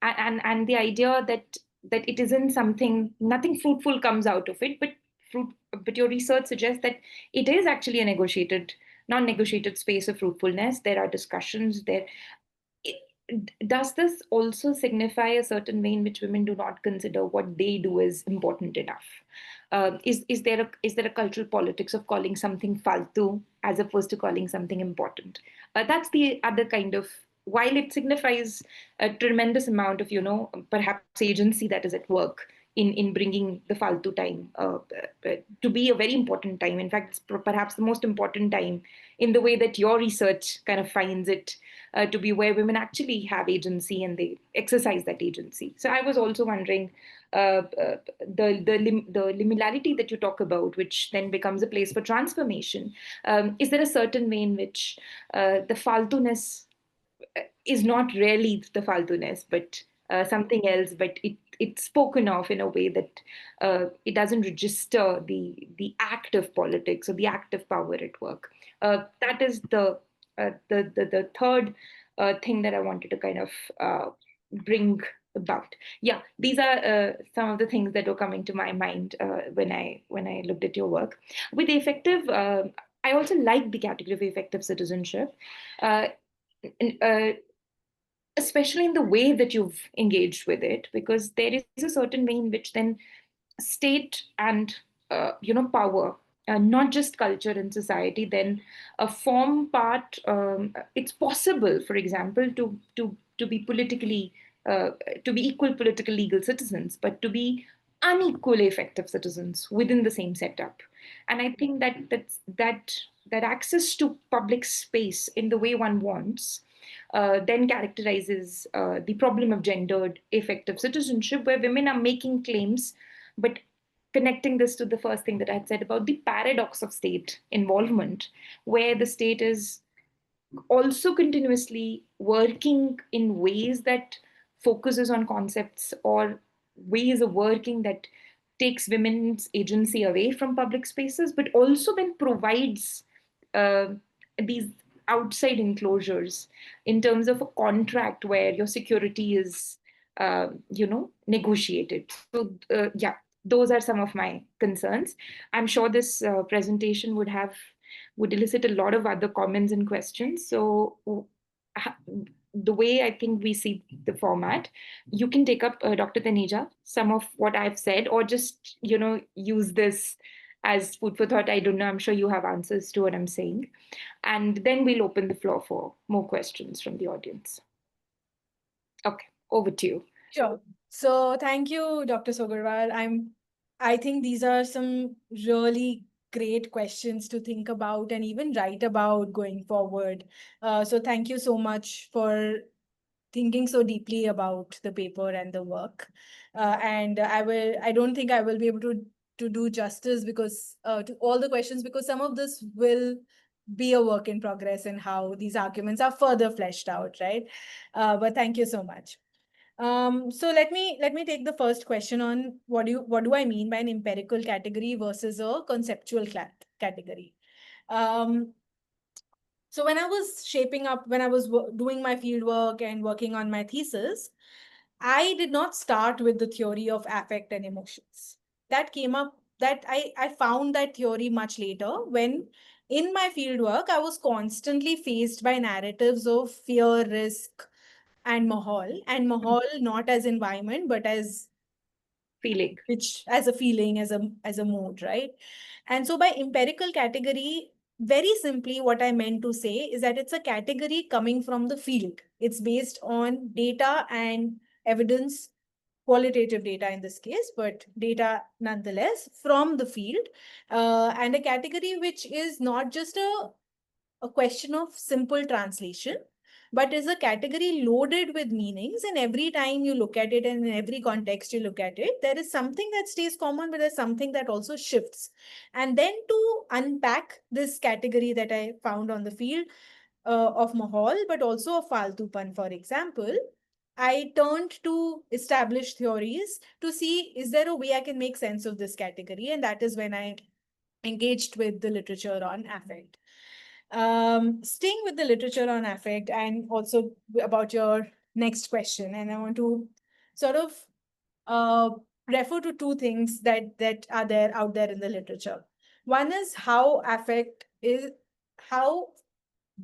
and the idea that it isn't something, nothing fruitful comes out of it, but your research suggests that it is actually a non-negotiated space of fruitfulness. There are discussions there. Does this also signify a certain way in which women do not consider what they do as important enough? Is there a cultural politics of calling something faltu as opposed to calling something important? That's the other kind of, while it signifies a tremendous amount of, perhaps agency that is at work in bringing the faltu time to be a very important time. In fact, it's perhaps the most important time in the way that your research kind of finds it to be, where women actually have agency and they exercise that agency. So I was also wondering the liminality that you talk about, which then becomes a place for transformation. Is there a certain way in which the faltuness is not really the faltuness, but something else, but it's spoken of in a way that it doesn't register the act of politics or the act of power at work. That is the third thing that I wanted to kind of bring about. Yeah, these are some of the things that were coming to my mind when I looked at your work. With effective, I also like the category of effective citizenship. Uh, and, especially in the way that you've engaged with it, because there is a certain way in which then state and power, not just culture and society, then form part. It's possible, for example, to be politically to be equal political legal citizens, but to be unequally effective citizens within the same setup. And I think that access to public space in the way one wants then characterizes the problem of gendered effective citizenship, where women are making claims, but connecting this to the first thing that I had said about the paradox of state involvement, where the state is also continuously working in ways that focuses on concepts or ways of working that takes women's agency away from public spaces, but also then provides uh, these outside enclosures in terms of a contract where your security is, negotiated. So, yeah, those are some of my concerns. I'm sure this presentation would elicit a lot of other comments and questions. So, the way I think we see the format, you can take up, Dr. Taneja, some of what I've said, or just use this as food for thought. I don't know. I'm sure you have answers to what I'm saying, and then we'll open the floor for more questions from the audience. Okay, over to you. Sure. So thank you, Dr. Sogarwal. I think these are some really great questions to think about and even write about going forward. So thank you so much for thinking so deeply about the paper and the work. And I don't think I will be able to do justice because to all the questions, because some of this will be a work in progress and how these arguments are further fleshed out, right? But thank you so much. So let me take the first question on what do I mean by an empirical category versus a conceptual category. So when I was doing my field work and working on my thesis, I did not start with the theory of affect and emotions. I found that theory much later when in my field work, I was constantly faced by narratives of fear, risk, and Mahaul not as environment, but as Feeling. which as a feeling, as a mood, right? And so by empirical category, very simply what I meant to say is that it's a category coming from the field. It's based on data and evidence, qualitative data in this case, but data nonetheless from the field, and a category which is not just a question of simple translation, but is a category loaded with meanings. And every time you look at it and in every context you look at it, there is something that stays common, but there's something that also shifts. And then to unpack this category that I found on the field of Mahaul, but also of Faltupan, for example, I turned to established theories to see, is there a way I can make sense of this category? And that is when I engaged with the literature on affect. Staying with the literature on affect and also about your next question, and I want to sort of refer to two things that are there out there in the literature. One is how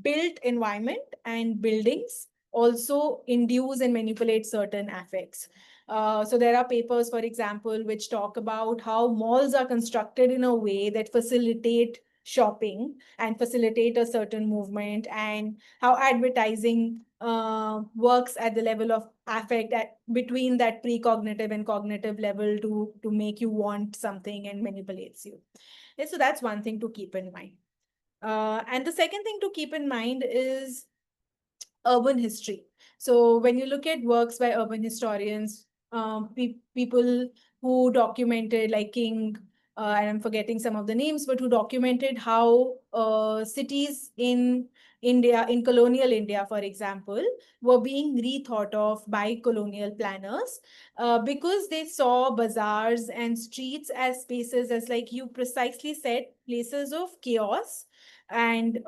built environment and buildings also induce and manipulate certain affects. So there are papers, for example, which talk about how malls are constructed in a way that facilitate shopping and facilitate a certain movement, and how advertising works at the level of affect between that precognitive and cognitive level to make you want something and manipulates you. Okay, so that's one thing to keep in mind. And the second thing to keep in mind is urban history. So when you look at works by urban historians, people who documented, like King, and I'm forgetting some of the names, but who documented how cities in India, in colonial India, for example, were being rethought of by colonial planners, because they saw bazaars and streets as spaces, as like you precisely said, places of chaos and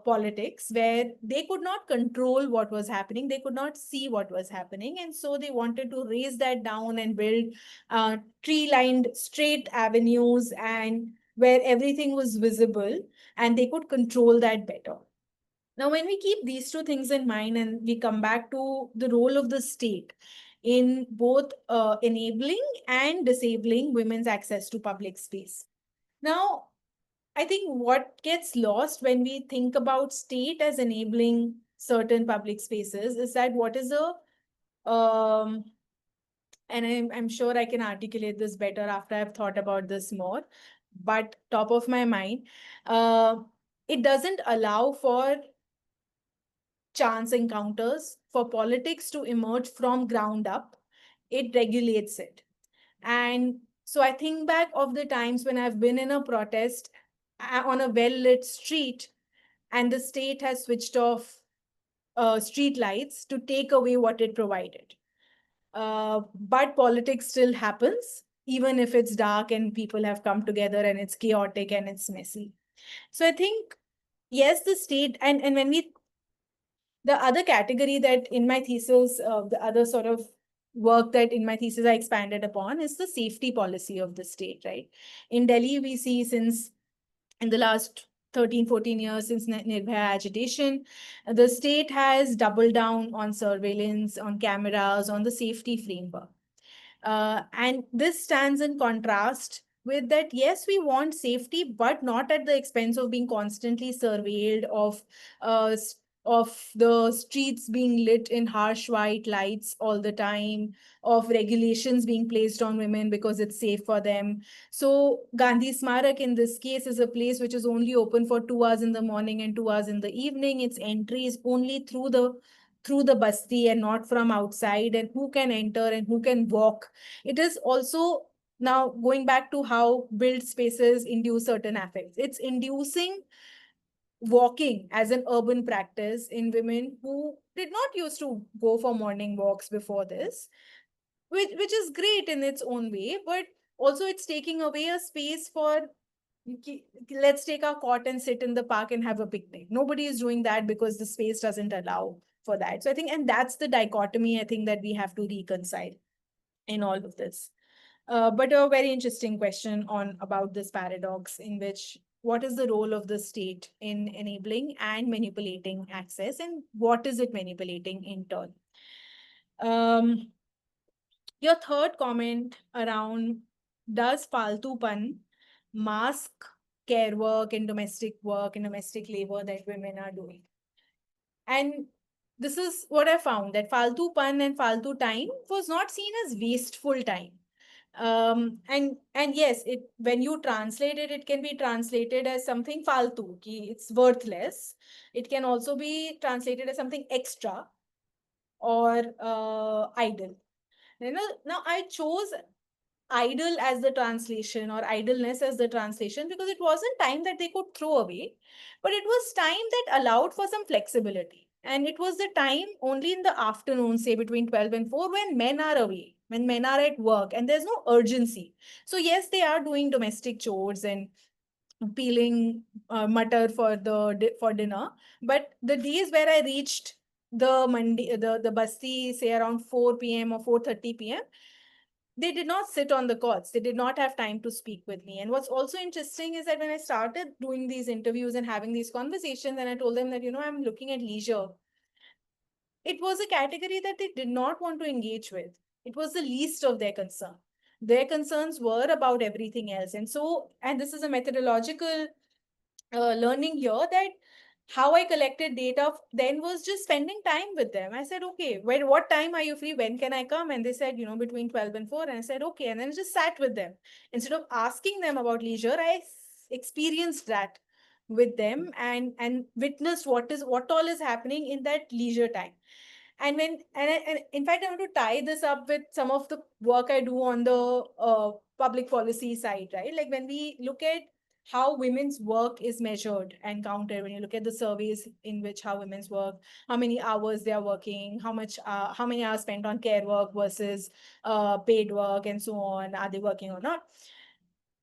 politics, where they could not control what was happening, they could not see what was happening, and so they wanted to raise that down and build tree lined straight avenues, and where everything was visible and they could control that better. Now, when we keep these two things in mind and we come back to the role of the state in both enabling and disabling women's access to public space. Now, I think what gets lost when we think about state as enabling certain public spaces is that what is and I'm sure I can articulate this better after I've thought about this more, but top of my mind, uh, it doesn't allow for chance encounters, for politics to emerge from ground up. It regulates it. And so I think back of the times when I've been in a protest on a well-lit street, and the state has switched off street lights to take away what it provided. But politics still happens, even if it's dark and people have come together and it's chaotic and it's messy. So I think, yes, the state, and when we, the other category that in my thesis, the other sort of work that in my thesis I expanded upon is the safety policy of the state, right? In Delhi, we see since in the last 13, 14 years since Nirbhaya agitation, the state has doubled down on surveillance, on cameras, on the safety framework. And this stands in contrast with that, yes, we want safety, but not at the expense of being constantly surveilled, uh, of the streets being lit in harsh white lights all the time, of regulations being placed on women because it's safe for them. So Gandhi Smarak in this case is a place which is only open for 2 hours in the morning and 2 hours in the evening. Its entry is only through the basti and not from outside, and who can enter and who can walk. It is also now going back to how built spaces induce certain affects. It's inducing walking as an urban practice in women who did not used to go for morning walks before this, which is great in its own way, but also it's taking away a space for, let's take our cot and sit in the park and have a picnic. Nobody is doing that because the space doesn't allow for that. So I think, and that's the dichotomy I think that we have to reconcile in all of this. But a very interesting question on about this paradox, in which what is the role of the state in enabling and manipulating access, and what is it manipulating in turn? Um, your third comment around, does faltupan mask care work and domestic labor that women are doing? And this is what I found, that faltu pan and faltu time was not seen as wasteful time. And yes, it, when you translate it, it can be translated as something faltu, ki it's worthless. It can also be translated as something extra or idle. Now I chose idle as the translation, or idleness as the translation, because it wasn't time that they could throw away, but it was time that allowed for some flexibility. And it was the time only in the afternoon, say between 12 and 4, when men are away, when men are at work and there's no urgency. So yes, they are doing domestic chores and peeling mutter for for dinner. But the days where I reached the basti, say around 4 p.m. or 4:30 p.m., they did not sit on the cots. They did not have time to speak with me. And what's also interesting is that when I started doing these interviews and having these conversations, and I told them that, I'm looking at leisure, it was a category that they did not want to engage with. It was the least of their concern. Their concerns were about everything else. And so, and this is a methodological learning here, that how I collected data then was just spending time with them. I said, okay, what time are you free? When can I come? And they said, between 12 and 4. And I said, okay. And then I just sat with them. Instead of asking them about leisure, I experienced that with them, and witnessed what all is happening in that leisure time. And and in fact, I want to tie this up with some of the work I do on the public policy side, right? Like when we look at how women's work is measured and counted, when you look at the surveys in which how women's work, how many hours they are working, how many hours spent on care work versus paid work, and so on, are they working or not?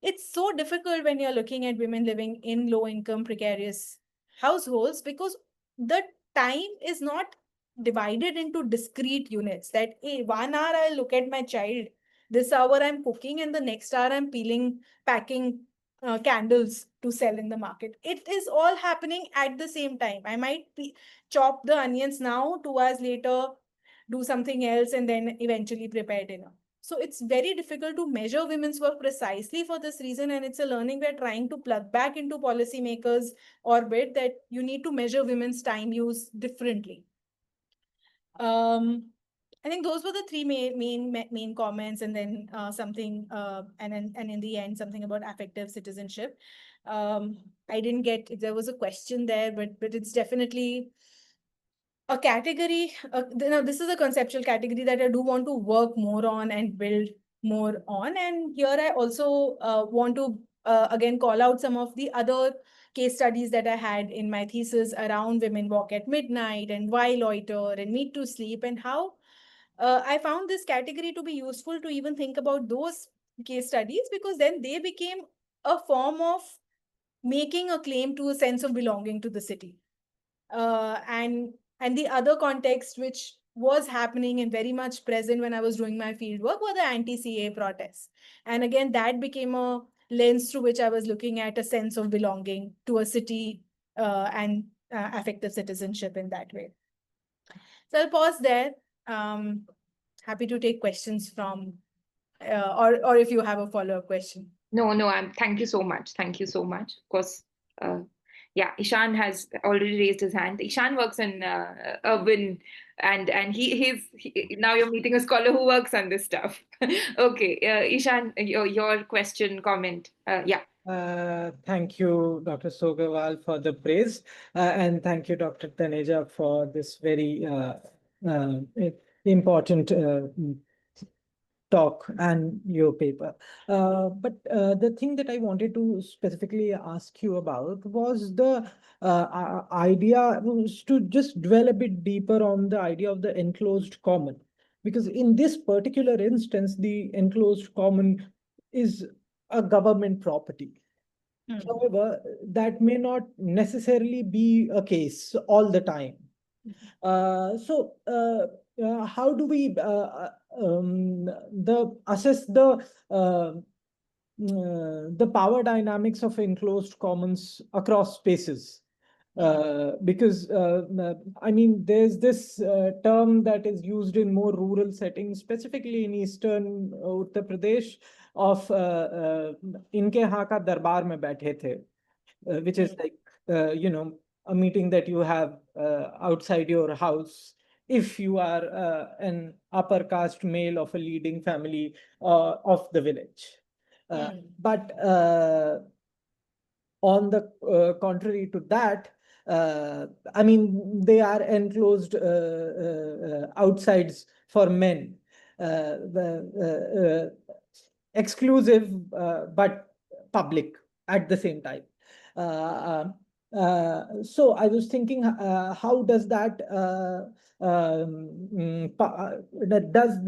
It's so difficult when you're looking at women living in low income precarious households, because the time is not divided into discrete units, that hey, 1 hour I'll look at my child, this hour I'm cooking, and the next hour I'm packing candles to sell in the market. It is all happening at the same time. I might chop the onions now, 2 hours later do something else, and then eventually prepare dinner. So it's very difficult to measure women's work precisely for this reason, and it's a learning we're trying to plug back into policymakers' orbit, that you need to measure women's time use differently. I think those were the three main comments, and then something, and in the end something about affective citizenship. I didn't get if there was a question there, but it's definitely a category. This is a conceptual category that I do want to work more on and build more on. And here I also want to again call out some of the other case studies that I had in my thesis around women walk at midnight and why loiter and meet to sleep, and how I found this category to be useful to even think about those case studies, because then they became a form of making a claim to a sense of belonging to the city. And the other context which was happening and very much present when I was doing my field work were the anti-CA protests. And again, that became a lens through which I was looking at a sense of belonging to a city and affective citizenship in that way. So I'll pause there. Happy to take questions from, or if you have a follow-up question. No, thank you so much. Thank you so much. Of course, yeah, Ishan has already raised his hand. Ishan works in urban, and now you're meeting a scholar who works on this stuff. Okay, Ishan, your question, comment. Yeah. Thank you, Dr. Sogarwal, for the praise, and thank you, Dr. Taneja, for this very uh, important talk and your paper. But the thing that I wanted to specifically ask you about was the idea, was to just dwell a bit deeper on the idea of the enclosed common. Because in this particular instance, the enclosed common is a government property. However, that may not necessarily be a case all the time. How do we assess the power dynamics of enclosed commons across spaces? Because I mean, there's this term that is used in more rural settings, specifically in eastern Uttar Pradesh, of inke haan ka darbar mein baithe the, which is like a meeting that you have outside your house if you are an upper caste male of a leading family of the village. But on the contrary to that, I mean, they are enclosed outsides for men, exclusive but public at the same time. So I was thinking, how does that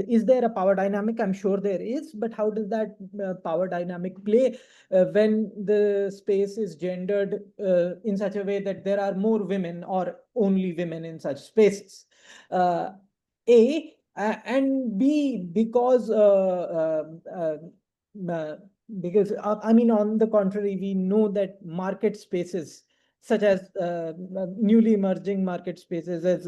is there a power dynamic? I'm sure there is, but how does that power dynamic play when the space is gendered in such a way that there are more women or only women in such spaces? And B, because I mean, on the contrary, we know that market spaces, such as newly emerging market spaces as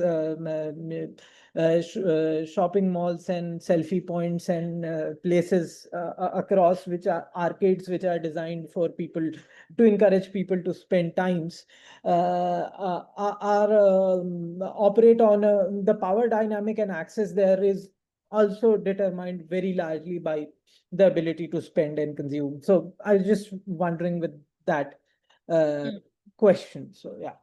shopping malls and selfie points and places across, which are arcades, which are designed for people to encourage people to spend times, operate on the power dynamic and access there is also determined very largely by the ability to spend and consume. So I was just wondering with that question. So yeah.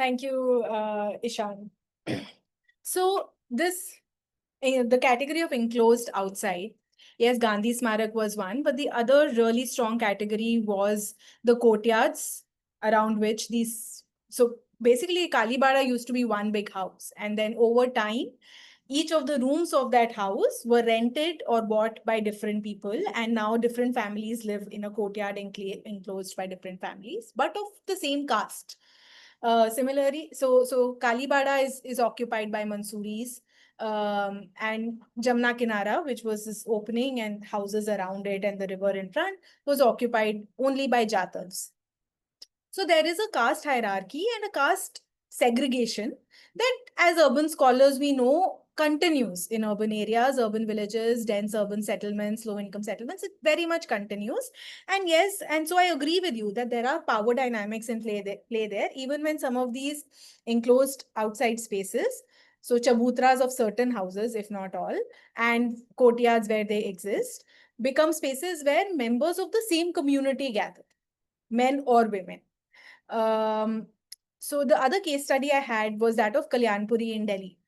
Thank you, Ishan. So the category of enclosed outside, yes, Gandhi Smarak was one, but the other really strong category was the courtyards around which so basically Kalibara used to be one big house. And then over time, each of the rooms of that house were rented or bought by different people. And now different families live in a courtyard enclosed by different families, but of the same caste. Similarly, so Kalibada is occupied by Mansuris, and Jamna Kinara, which was this opening and houses around it and the river in front, was occupied only by Jatavs. So there is a caste hierarchy and a caste segregation that, as urban scholars, we know continues in urban areas, urban villages, dense urban settlements, low income settlements. It very much continues. And yes, and so I agree with you that there are power dynamics in play there, even when some of these enclosed outside spaces, so chabutras of certain houses, if not all, and courtyards where they exist, become spaces where members of the same community gather, men or women. So the other case study I had was that of Kalyanpuri in Delhi.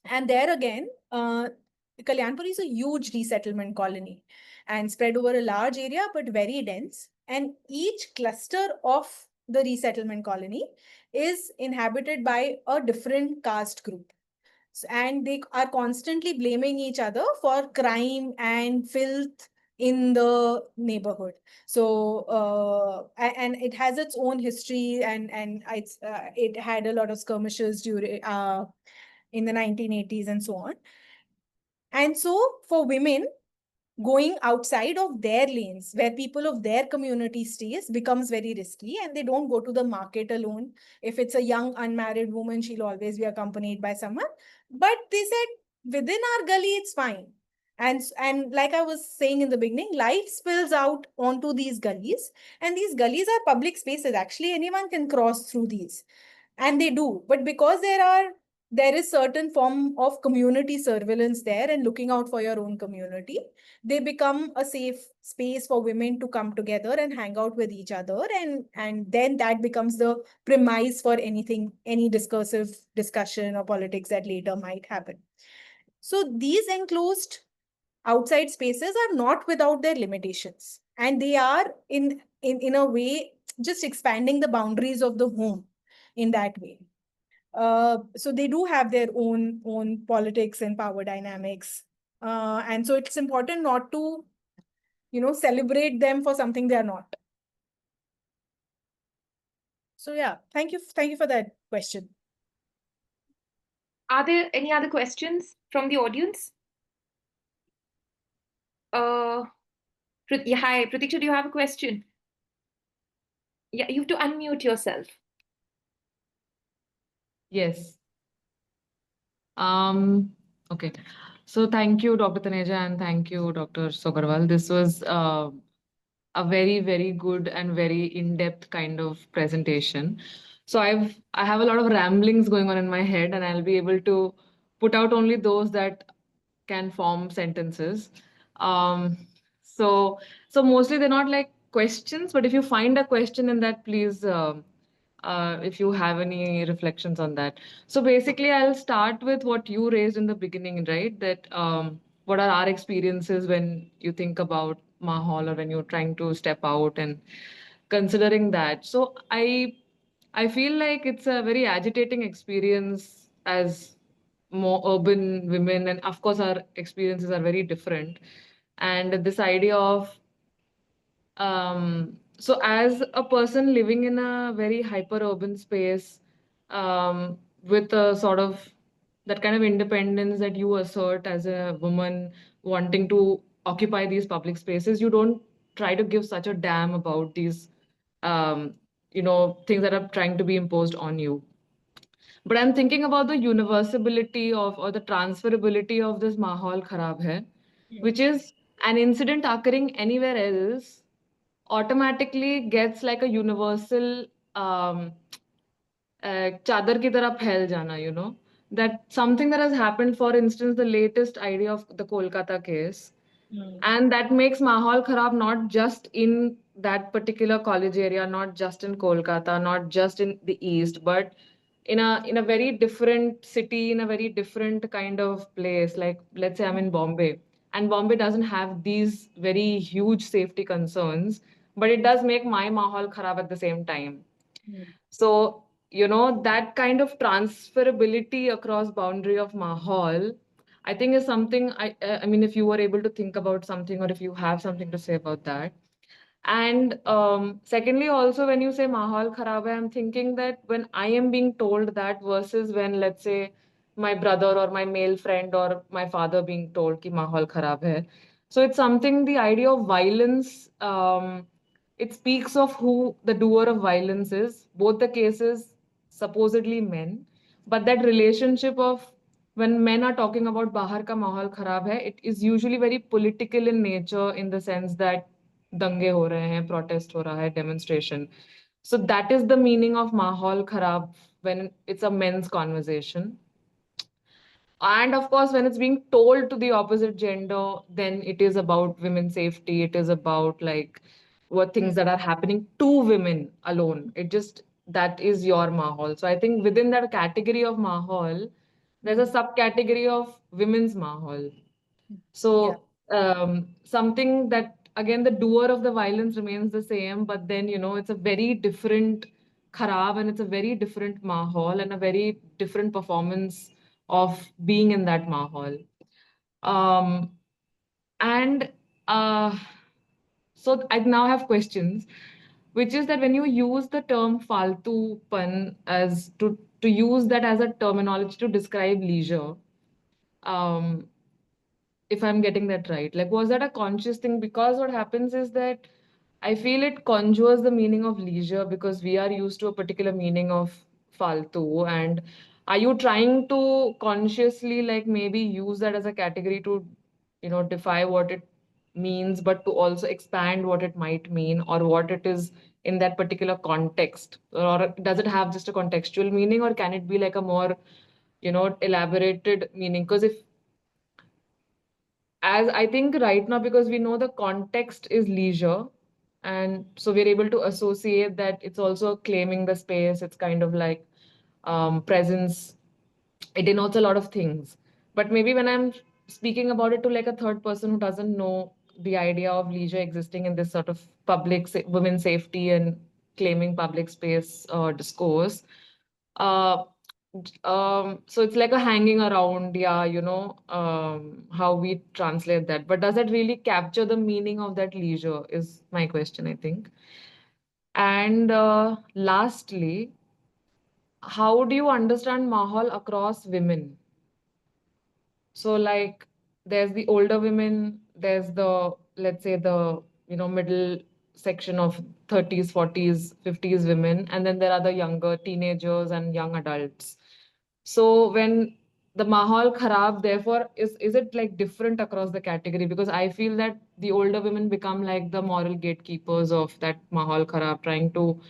And there again, Kalyanpuri is a huge resettlement colony and spread over a large area, but very dense. And each cluster of the resettlement colony is inhabited by a different caste group. And they are constantly blaming each other for crime and filth in the neighborhood. So and it has its own history, and it had a lot of skirmishes during in the 1980s and so on. And so for women, going outside of their lanes where people of their community stays becomes very risky, and they don't go to the market alone. If it's a young unmarried woman, she'll always be accompanied by someone. But they said within our gully it's fine. And like I was saying in the beginning, life spills out onto these gullies, and these gullies are public spaces. Actually, anyone can cross through these, and they do. But because there is certain form of community surveillance there and looking out for your own community, they become a safe space for women to come together and hang out with each other, and then that becomes the premise for any discursive discussion or politics that later might happen. So these enclosed outside spaces are not without their limitations, and they are in a way just expanding the boundaries of the home in that way. So they do have their own politics and power dynamics, and so it's important not to celebrate them for something they are not. So yeah, thank you for that question. Are there any other questions from the audience? Yeah, hi, Pratiksha, do you have a question? Yeah, you have to unmute yourself. Yes. Okay. So thank you, Dr. Taneja, and thank you, Dr. Sogarwal. This was a very, very good and very in-depth kind of presentation. So I have a lot of ramblings going on in my head, and I'll be able to put out only those that can form sentences. Um, so so mostly they're not like questions, but if you find a question in that, please, if you have any reflections on that. So basically, I'll start with what you raised in the beginning, right? That what are our experiences when you think about Mahaul, or when you're trying to step out and considering that. So I feel like it's a very agitating experience as more urban women, and of course our experiences are very different. And this idea of so as a person living in a very hyper urban space, with a sort of that kind of independence that you assert as a woman wanting to occupy these public spaces, you don't try to give such a damn about these um, things that are trying to be imposed on you. But I'm thinking about the universality of, or the transferability of this Mahaul Kharab hai, which is an incident occurring anywhere else automatically gets like a universal um, chadar ki tarah phail jana, that something that has happened, for instance, the latest idea of the Kolkata case, and that makes Mahal Kharab not just in that particular college area, not just in Kolkata, not just in the East, but in a very different city, in a very different kind of place. Like let's say I'm in Bombay, and Bombay doesn't have these very huge safety concerns, but it does make my Mahal Kharab at the same time. So, that kind of transferability across boundary of Mahal, I think is something I mean, if you were able to think about something or if you have something to say about that. And secondly, also when you say Mahal Kharab, I'm thinking that when I am being told that versus when, let's say, my brother or my male friend or my father being told ki Mahal Kharab hai. So it's something, the idea of violence, it speaks of who the doer of violence is. Both the cases, supposedly men, but that relationship of when men are talking about Bahar ka Mahal Kharab hai, it is usually very political in nature in the sense that दंगे हो रहे हैं, protest हो रहा है, demonstration. So that is the meaning of Mahal Kharab when it's a men's conversation. And of course, when it's being told to the opposite gender, then it is about women's safety. It is about like what things that are happening to women alone. It just, that is your Mahal. So I think within that category of Mahal, there's a subcategory of women's Mahal. So something that again the doer of the violence remains the same, but then it's a very different kharab and it's a very different mahal and a very different performance of being in that mahal. Um, and so I now have questions, which is that when you use the term faltu pan as to use that as a terminology to describe leisure, um, if I'm getting that right. Like, was that a conscious thing? Because what happens is that I feel it conjures the meaning of leisure because we are used to a particular meaning of faltu. And are you trying to consciously, like, maybe use that as a category to, defy what it means, but to also expand what it might mean or what it is in that particular context? Or does it have just a contextual meaning, or can it be like a more, elaborated meaning? Because if as I think right now, because we know the context is leisure, and so we're able to associate that it's also claiming the space. It's kind of like presence. It denotes a lot of things. But maybe when I'm speaking about it to like a third person who doesn't know the idea of leisure existing in this sort of public women's safety and claiming public space discourse, uh, so it's like a hanging around, yeah, how we translate that. But does that really capture the meaning of that leisure is my question, I think. And lastly, how do you understand Mahal across women? So like there's the older women, there's the, let's say the, middle section of 30s, 40s, 50s women, and then there are the younger teenagers and young adults. So when the Mahal Kharab, therefore, is it like different across the category? Because I feel that the older women become like the moral gatekeepers of that Mahal Kharab, trying to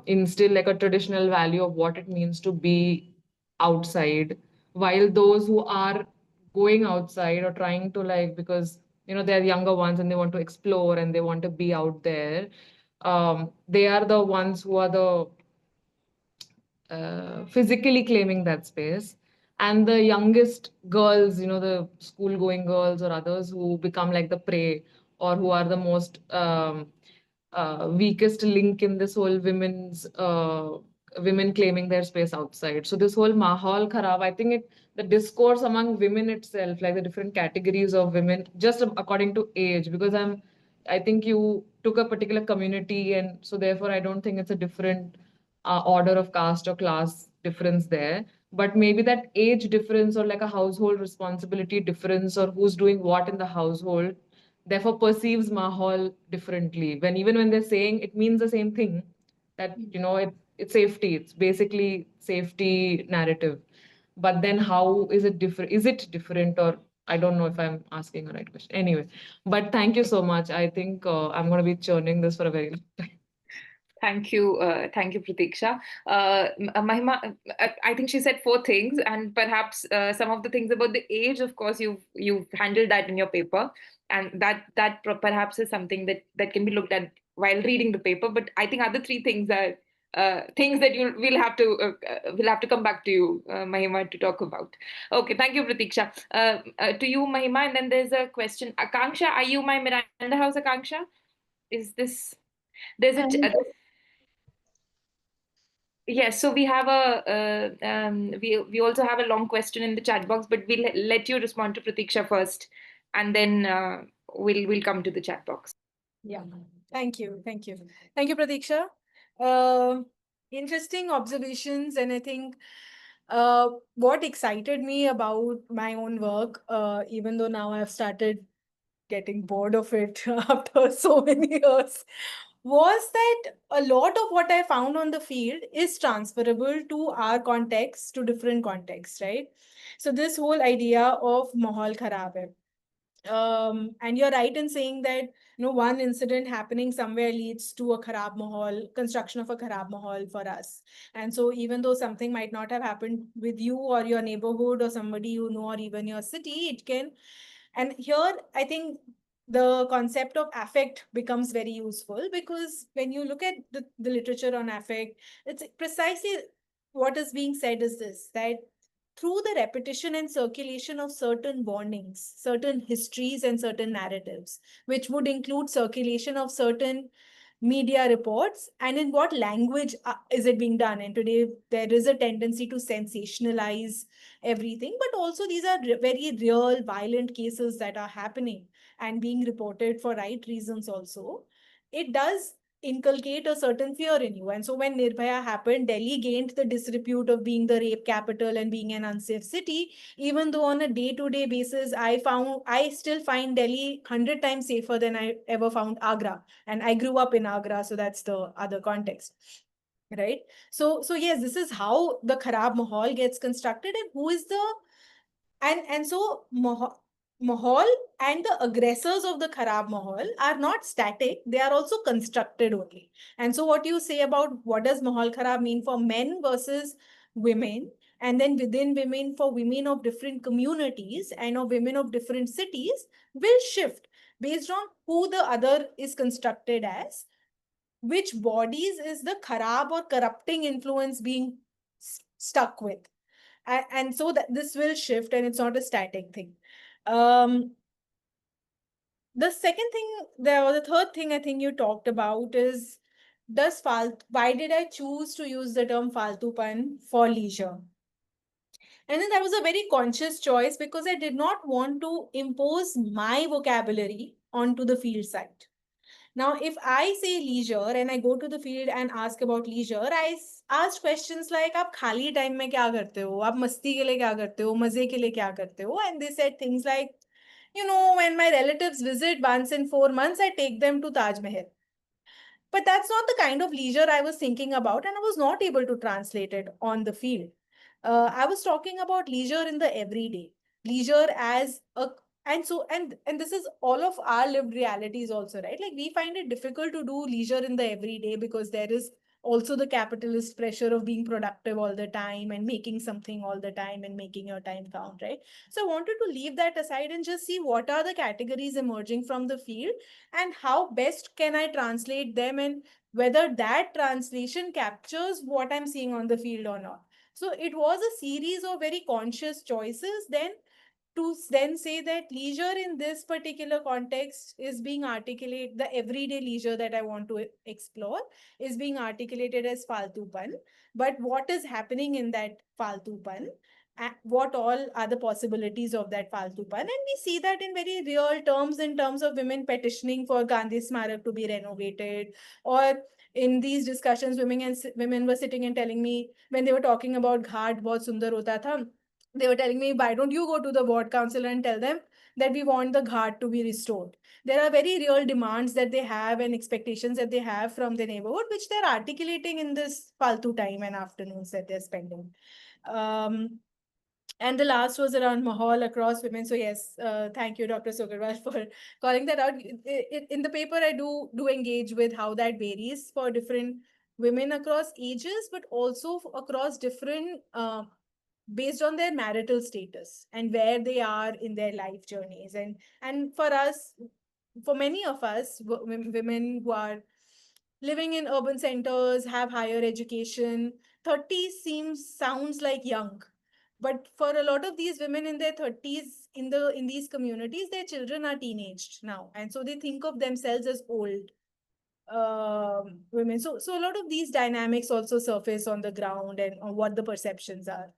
instill like a traditional value of what it means to be outside, while those who are going outside or trying to like, because they're younger ones and they want to explore and they want to be out there, they are the ones who are the physically claiming that space. And the youngest girls, the school going girls or others who become like the prey, or who are the most weakest link in this whole women claiming their space outside. So this whole Mahal Kharab, I think the discourse among women itself, like the different categories of women, just according to age, because I think you took a particular community, and so therefore I don't think it's a different order of caste or class difference there. But maybe that age difference or like a household responsibility difference or who's doing what in the household therefore perceives Mahal differently. When even when they're saying it means the same thing, that it's safety, it's basically safety narrative. But then how is it different? Is it different, or I don't know if I'm asking the right question. Anyway, but thank you so much. I think I'm going to be churning this for a very long time. Thank you, Pratiksha. Mahima, I think she said four things, and perhaps some of the things about the age. Of course, you've handled that in your paper, and that perhaps is something that can be looked at while reading the paper. But I think other three things are things that we'll have to come back to you, Mahima, to talk about. Okay, thank you, Pratiksha. To you, Mahima, and then there's a question. Akanksha, are you my Miranda House, Akanksha? Is this there's a yes, so we have we also have a long question in the chat box, but we'll let you respond to Pratiksha first, and then we'll come to the chat box. Yeah, thank you. Thank you, Pratiksha. Interesting observations, and I think what excited me about my own work, even though now I've started getting bored of it after so many years, was that a lot of what I found on the field is transferable to our context, to different contexts, right? So this whole idea of Mahaul Kharab hai. And you're right in saying that one incident happening somewhere leads to a kharab mahal, construction of a kharab mahal for us. And so even though something might not have happened with you or your neighborhood or somebody you know or even your city, it can. And here I think the concept of affect becomes very useful, because when you look at the literature on affect, it's precisely what is being said is this, that through the repetition and circulation of certain bondings, certain histories, and certain narratives, which would include circulation of certain media reports, and in what language is it being done. And today there is a tendency to sensationalize everything, but also these are very real violent cases that are happening and being reported for right reasons also. It does inculcate a certain fear in you. And so when Nirbhaya happened, Delhi gained the disrepute of being the rape capital and being an unsafe city, even though on a day-to-day basis, I still find Delhi 100 times safer than I ever found Agra. And I grew up in Agra, so that's the other context. Right. So yes, this is how the Kharab Mahal gets constructed, and who is the and so Mahal and the aggressors of the Kharab Mahal are not static, they are also constructed only. And so what you say about what does Mahal Kharab mean for men versus women, and then within women for women of different communities and of women of different cities will shift based on who the other is constructed as, which bodies is the Kharab or corrupting influence being stuck with. And so that this will shift, and it's not a static thing. The second thing there, or the third thing I think you talked about is, why did I choose to use the term faltupan for leisure? And then that was a very conscious choice, because I did not want to impose my vocabulary onto the field site. Now, if I say leisure and I go to the field and ask about leisure, I asked questions like, "आप खाली time में क्या करते हो? आप मस्ती के लिए क्या करते हो? मजे के लिए क्या करते हो?" And they said things like, when my relatives visit once in 4 months, I take them to Taj Mahal. But that's not the kind of leisure I was thinking about, and I was not able to translate it on the field. I was talking about leisure in the everyday, leisure as a, and this is all of our lived realities also, right? Like, we find it difficult to do leisure in the everyday because there is also the capitalist pressure of being productive all the time and making something all the time and making your time count, right? So I wanted to leave that aside and just see what are the categories emerging from the field and how best can I translate them, and whether that translation captures what I'm seeing on the field or not. So it was a series of very conscious choices then to then say that leisure in this particular context is being articulated, the everyday leisure that I want to explore is being articulated as faltupan. But what is happening in that faltupan? What all are the possibilities of that faltupan? And we see that in very real terms, in terms of women petitioning for Gandhi Smarak to be renovated, or in these discussions, women were sitting and telling me, when they were talking about Ghat bahut sundar hota tha, they were telling me, why don't you go to the ward council and tell them that we want the Ghat to be restored? There are very real demands that they have and expectations that they have from the neighborhood, which they're articulating in this faltu time and afternoons that they're spending. And the last was around Mahal across women. So yes, thank you, Dr. Sogarwal, for calling that out. In the paper, I do engage with how that varies for different women across ages, but also across different, based on their marital status and where they are in their life journeys. And for us, for many of us, women who are living in urban centers, have higher education. 30 sounds like young. But for a lot of these women in their 30s in these communities, their children are teenaged now. And so they think of themselves as old women. So a lot of these dynamics also surface on the ground and on what the perceptions are.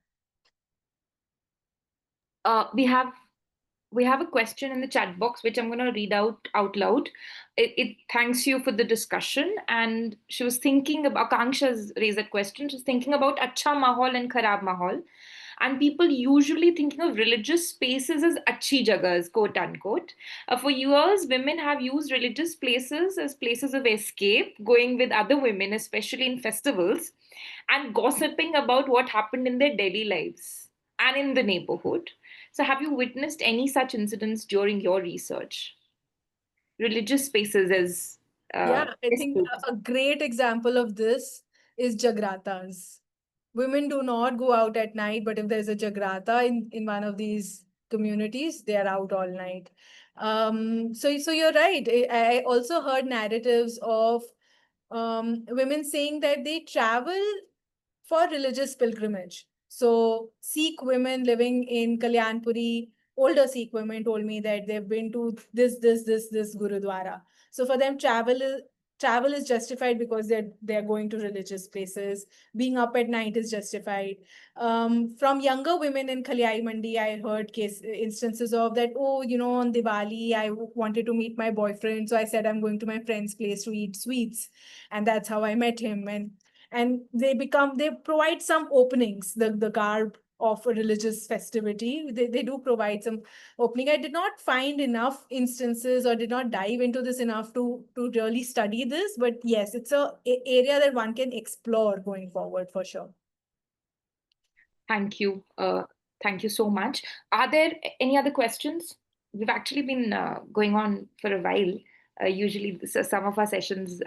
We have a question in the chat box which I'm going to read out loud. It thanks you for the discussion, and she was thinking about Akanksha's raised that question. She's thinking about Acha Mahal and Kharab Mahal, and people usually thinking of religious spaces as Achi Jagas, quote unquote. For years, women have used religious places as places of escape, going with other women, especially in festivals, and gossiping about what happened in their daily lives and in the neighborhood. So, have you witnessed any such incidents during your research? Religious spaces as Yeah, I think escapes. a great example of this is jagratas. Women do not go out at night, but if there's a jagrata in one of these communities, they are out all night. So you're right. I also heard narratives of women saying that they travel for religious pilgrimage. So Sikh women living in Kalyanpuri, older Sikh women told me that they've been to this Gurudwara. So for them, travel is justified because they're going to religious places. Being up at night is justified. From younger women in Kalyai Mandi, I heard instances of that. Oh, on Diwali, I wanted to meet my boyfriend, so I said I'm going to my friend's place to eat sweets, and that's how I met him. And they provide some openings, the garb of a religious festivity. They do provide some opening. I did not find enough instances or did not dive into this enough to really study this, but yes, it's a area that one can explore going forward for sure. Thank you. Thank you so much. Are there any other questions? We've actually been going on for a while. Usually, some of our sessions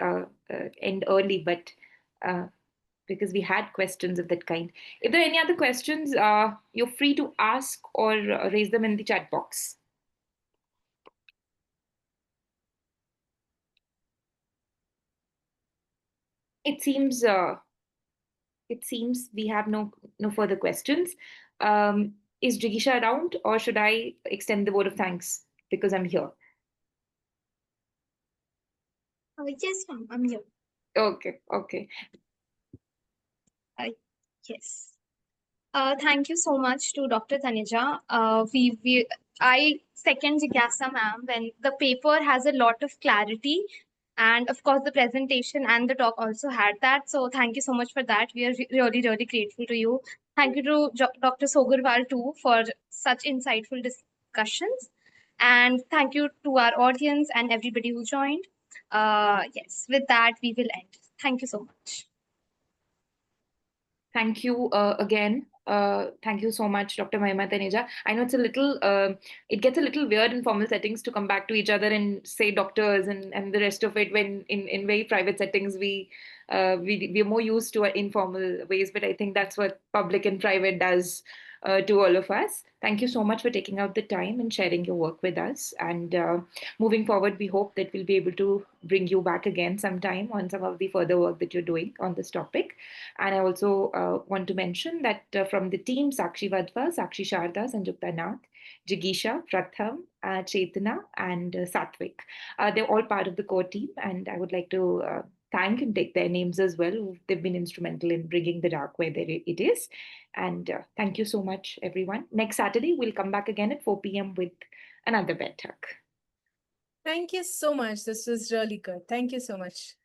end early, but because we had questions of that kind. If there are any other questions, you're free to ask or raise them in the chat box. It seems we have no further questions. Is Jigyasa around, or should I extend the vote of thanks because I'm here? Yes, ma'am, I'm here. Okay. Yes. Thank you so much to Dr. Taneja. I second Jigyasa, ma'am, when the paper has a lot of clarity, and of course the presentation and the talk also had that. So thank you so much for that. We are really, really grateful to you. Thank you to Dr. Sogarwal too for such insightful discussions. And thank you to our audience and everybody who joined. Yes, with that, we will end. Thank you so much. Thank you again. Thank you so much, Dr. Mahima, Taneja. I know it gets a little weird in formal settings to come back to each other and say doctors and the rest of it when in very private settings we're more used to informal ways, but I think that's what public and private does to all of us. Thank you so much for taking out the time and sharing your work with us. And moving forward, we hope that we'll be able to bring you back again sometime on some of the further work that you're doing on this topic. And I also want to mention that from the team, Sakshi Vadva, Sakshi Sharda, Sanjukta Nath, Jigyasa, Pratham, Chetana, and Satvik. They're all part of the core team, and I would like to thank and take their names as well. They've been instrumental in bringing the dark where it is. And thank you so much, everyone. Next Saturday, we'll come back again at 4 p.m. with another Baithak. Thank you so much. This was really good. Thank you so much.